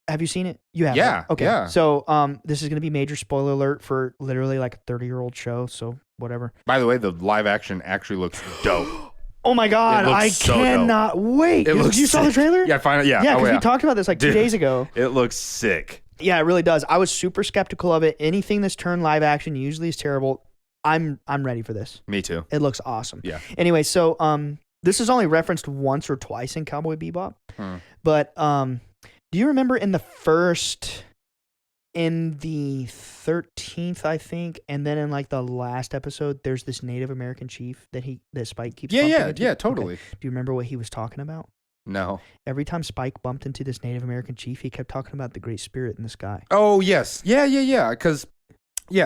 [SPEAKER 1] Have you seen it? You have.
[SPEAKER 2] Yeah.
[SPEAKER 1] Right? Okay.
[SPEAKER 2] Yeah.
[SPEAKER 1] So this is gonna be major spoiler alert for literally like a 30-year-old show. So whatever.
[SPEAKER 2] By the way, the live action actually looks dope.
[SPEAKER 1] Oh my god! I
[SPEAKER 2] so
[SPEAKER 1] cannot wait. You saw the trailer?
[SPEAKER 2] Yeah, finally. Yeah.
[SPEAKER 1] Yeah, because we talked about this like 2 days ago.
[SPEAKER 2] It looks sick.
[SPEAKER 1] Yeah, it really does. I was super skeptical of it. Anything that's turned live action usually is terrible. I'm ready for this.
[SPEAKER 2] Me too.
[SPEAKER 1] It looks awesome.
[SPEAKER 2] Yeah.
[SPEAKER 1] Anyway, so this is only referenced once or twice in Cowboy Bebop, but do you remember in the 13th, I think, and then in like the last episode, there's this Native American chief that Spike keeps.
[SPEAKER 2] Yeah, totally.
[SPEAKER 1] Okay. Do you remember what he was talking about?
[SPEAKER 2] No.
[SPEAKER 1] Every time Spike bumped into this Native American chief, he kept talking about the Great Spirit in the sky.
[SPEAKER 2] Oh yes, yeah. Because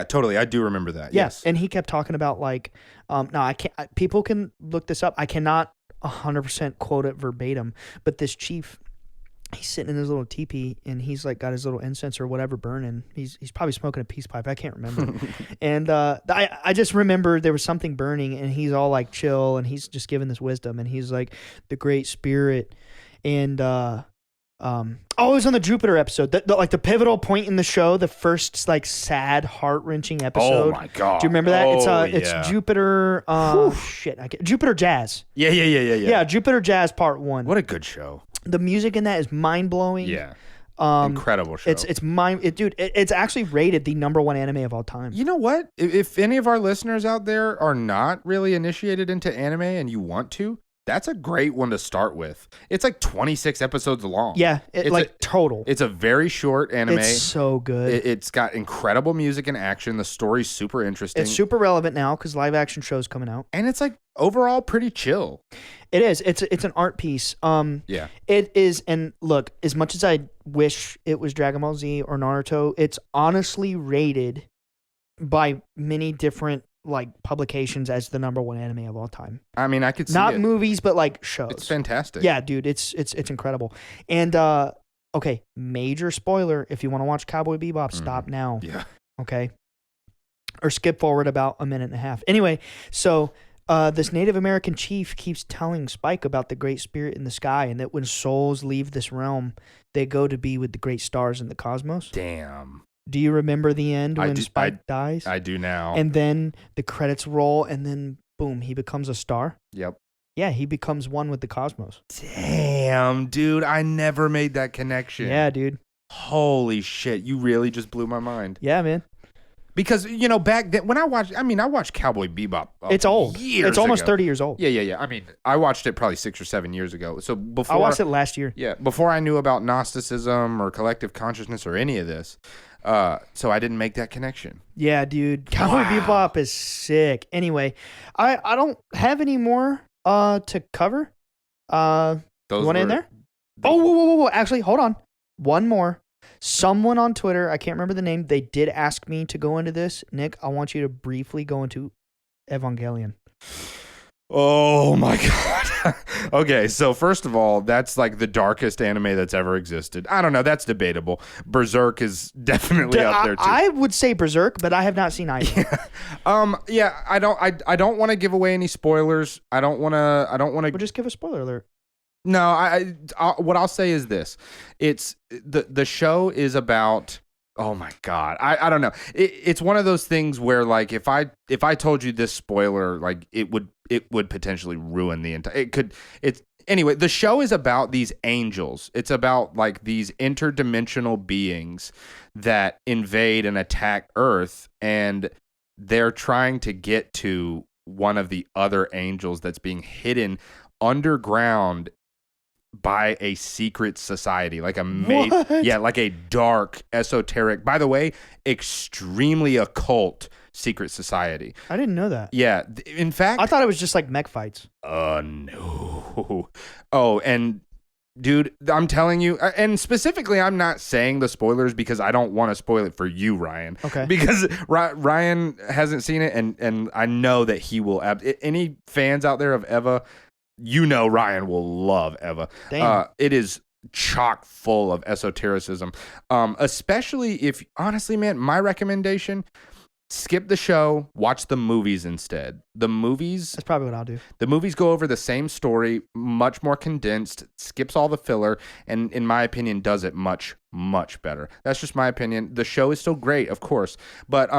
[SPEAKER 2] totally, I do remember that. Yes,
[SPEAKER 1] and he kept talking about like, no, I can't. People can look this up. I cannot 100% quote it verbatim, but this chief. He's sitting in his little teepee and he's like got his little incense or whatever burning. He's probably smoking a peace pipe. I can't remember. And I just remember there was something burning and he's all like chill and he's just giving this wisdom and he's like the Great Spirit and it was on the Jupiter episode. The pivotal point in the show, the first like sad, heart-wrenching episode.
[SPEAKER 2] Oh my god!
[SPEAKER 1] Do you remember that?
[SPEAKER 2] It's
[SPEAKER 1] Jupiter. Jupiter Jazz.
[SPEAKER 2] Yeah.
[SPEAKER 1] Yeah, Jupiter Jazz Part 1.
[SPEAKER 2] What a good show.
[SPEAKER 1] The music in that is mind-blowing.
[SPEAKER 2] Yeah. Incredible show.
[SPEAKER 1] It's actually rated the #1 anime of all time.
[SPEAKER 2] You know what? If any of our listeners out there are not really initiated into anime and you want to, that's a great one to start with. It's like 26 episodes long.
[SPEAKER 1] Yeah, total.
[SPEAKER 2] It's a very short anime.
[SPEAKER 1] It's so good.
[SPEAKER 2] It's got incredible music and action. The story's super interesting.
[SPEAKER 1] It's super relevant now because live action show's coming out.
[SPEAKER 2] And it's like overall pretty chill.
[SPEAKER 1] It is. It's an art piece.
[SPEAKER 2] Yeah.
[SPEAKER 1] It is. And look, as much as I wish it was Dragon Ball Z or Naruto, it's honestly rated by many different like publications as the #1 anime of all time.
[SPEAKER 2] I mean, I could see
[SPEAKER 1] not
[SPEAKER 2] it.
[SPEAKER 1] movies, but like shows.
[SPEAKER 2] It's fantastic.
[SPEAKER 1] Yeah, dude, it's incredible. And okay, major spoiler: if you want to watch Cowboy Bebop, stop now.
[SPEAKER 2] Yeah.
[SPEAKER 1] Okay. Or skip forward about a minute and a half. Anyway, so this Native American chief keeps telling Spike about the Great Spirit in the sky, and that when souls leave this realm, they go to be with the great stars in the cosmos.
[SPEAKER 2] Damn.
[SPEAKER 1] Do you remember the end when Spike dies?
[SPEAKER 2] I do now.
[SPEAKER 1] And then the credits roll, and then boom, he becomes a star.
[SPEAKER 2] Yep.
[SPEAKER 1] Yeah, he becomes one with the cosmos.
[SPEAKER 2] Damn, dude, I never made that connection.
[SPEAKER 1] Yeah, dude.
[SPEAKER 2] Holy shit, you really just blew my mind.
[SPEAKER 1] Yeah, man.
[SPEAKER 2] Because, back then, when I watched Cowboy Bebop.
[SPEAKER 1] It's old. It's almost 30 years old.
[SPEAKER 2] Yeah. I mean, I watched it probably 6 or 7 years ago. So before
[SPEAKER 1] I watched it last year.
[SPEAKER 2] Yeah, before I knew about Gnosticism or collective consciousness or any of this. So I didn't make that connection.
[SPEAKER 1] Yeah, dude. Cowboy Bebop is sick. Anyway, I don't have any more to cover. One in there? Whoa. Actually, hold on. One more. Someone on Twitter, I can't remember the name, they did ask me to go into this. Nick, I want you to briefly go into Evangelion.
[SPEAKER 2] Oh my god. Okay, so first of all, that's like the darkest anime that's ever existed. I don't know, that's debatable. Berserk is definitely up there too.
[SPEAKER 1] I would say Berserk, but I have not seen either.
[SPEAKER 2] Yeah, I don't want to give away any spoilers. I don't want to
[SPEAKER 1] Well, just give a spoiler alert.
[SPEAKER 2] No, what I'll say is this. It's the show is about, oh my god. I don't know. It's one of those things where like if I told you this spoiler, like it would potentially ruin the entire anyway, the show is about these angels. It's about like these interdimensional beings that invade and attack Earth, and they're trying to get to one of the other angels that's being hidden underground by a secret society, like like a dark, esoteric, by the way, extremely occult secret society.
[SPEAKER 1] I didn't know that.
[SPEAKER 2] Yeah, in fact,
[SPEAKER 1] I thought it was just like mech fights.
[SPEAKER 2] No. Oh, and dude, I'm telling you, and specifically, I'm not saying the spoilers because I don't want to spoil it for you, Ryan.
[SPEAKER 1] Okay.
[SPEAKER 2] Because Ryan hasn't seen it, and I know that he will. Any fans out there of Eva, you know Ryan will love Eva.
[SPEAKER 1] Damn.
[SPEAKER 2] It is chock full of esotericism. Especially if, honestly, man, my recommendation, skip the show, watch the movies instead. The movies...
[SPEAKER 1] That's probably what I'll do.
[SPEAKER 2] The movies go over the same story, much more condensed, skips all the filler, and in my opinion, does it much, much better. That's just my opinion. The show is still great, of course, but...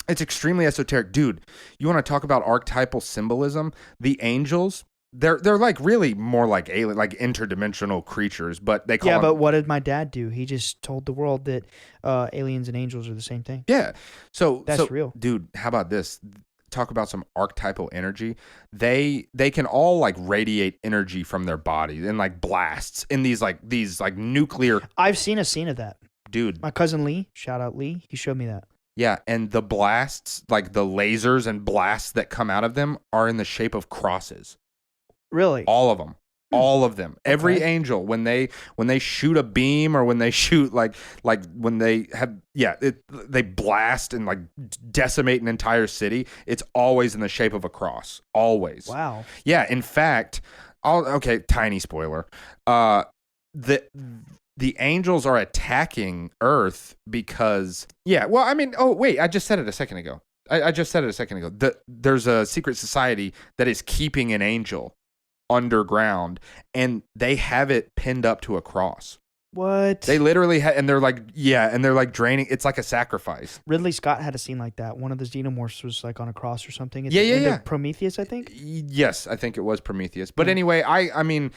[SPEAKER 2] it's extremely esoteric. Dude, you want to talk about archetypal symbolism? The angels... They're like really more like alien, like interdimensional creatures, but they call them...
[SPEAKER 1] but what did my dad do? He just told the world that aliens and angels are the same thing.
[SPEAKER 2] Yeah,
[SPEAKER 1] That's real,
[SPEAKER 2] dude. How about this? Talk about some archetypal energy. They can all like radiate energy from their bodies and like blasts in these nuclear.
[SPEAKER 1] I've seen a scene of that,
[SPEAKER 2] dude.
[SPEAKER 1] My cousin Lee, shout out Lee, he showed me that.
[SPEAKER 2] Yeah, and the blasts, like the lasers and blasts that come out of them, are in the shape of crosses.
[SPEAKER 1] Really?
[SPEAKER 2] All of them. All of them.
[SPEAKER 1] Okay.
[SPEAKER 2] Every angel, when they shoot a beam, or when they shoot like when they have they blast and like decimate an entire city, it's always in the shape of a cross. Always.
[SPEAKER 1] Wow.
[SPEAKER 2] Yeah, in fact, tiny spoiler. The angels are attacking Earth because I just said it a second ago. I just said it a second ago. There's a secret society that is keeping an angel underground, and they have it pinned up to a cross.
[SPEAKER 1] What?
[SPEAKER 2] They literally and they're like draining. It's like a sacrifice.
[SPEAKER 1] Ridley Scott had a scene like that. One of the xenomorphs was like on a cross or something.
[SPEAKER 2] Yeah.
[SPEAKER 1] Prometheus, I think.
[SPEAKER 2] Yes, I think it was Prometheus. But anyway, I mean,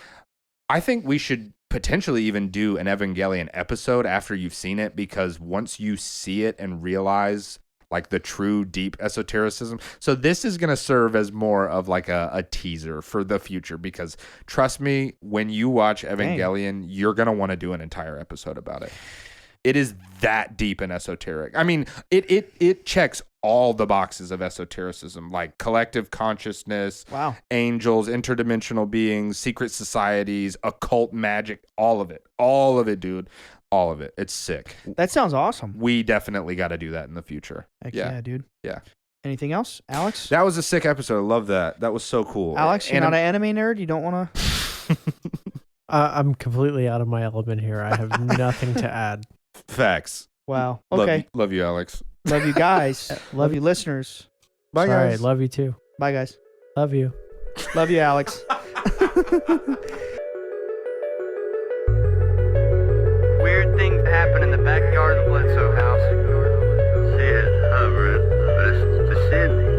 [SPEAKER 2] I think we should potentially even do an Evangelion episode after you've seen it, because once you see it and realize like the true deep esotericism. So this is going to serve as more of like a teaser for the future, because trust me, when you watch Evangelion, you're going to want to do an entire episode about it. It is that deep and esoteric. I mean, it checks all the boxes of esotericism, like collective consciousness,
[SPEAKER 1] wow,
[SPEAKER 2] angels, interdimensional beings, secret societies, occult magic, all of it, dude. All of it. It's sick.
[SPEAKER 1] That sounds awesome.
[SPEAKER 2] We definitely got to do that in the future.
[SPEAKER 1] Heck yeah, dude.
[SPEAKER 2] Yeah.
[SPEAKER 1] Anything else, Alex?
[SPEAKER 2] That was a sick episode. I love that. That was so cool.
[SPEAKER 1] Alex, you're not an anime nerd? You don't want to?
[SPEAKER 3] I'm completely out of my element here. I have nothing to add.
[SPEAKER 2] Facts.
[SPEAKER 1] Wow. Okay.
[SPEAKER 2] Love you, Alex.
[SPEAKER 1] Love you guys. Love you, listeners.
[SPEAKER 2] Bye,
[SPEAKER 3] Sorry,
[SPEAKER 2] guys.
[SPEAKER 3] love you too.
[SPEAKER 1] Bye, guys.
[SPEAKER 3] Love you.
[SPEAKER 1] Love you, Alex.
[SPEAKER 4] Weird things happen in the backyard of the Bledsoe house. Shit, bro. But it's shit.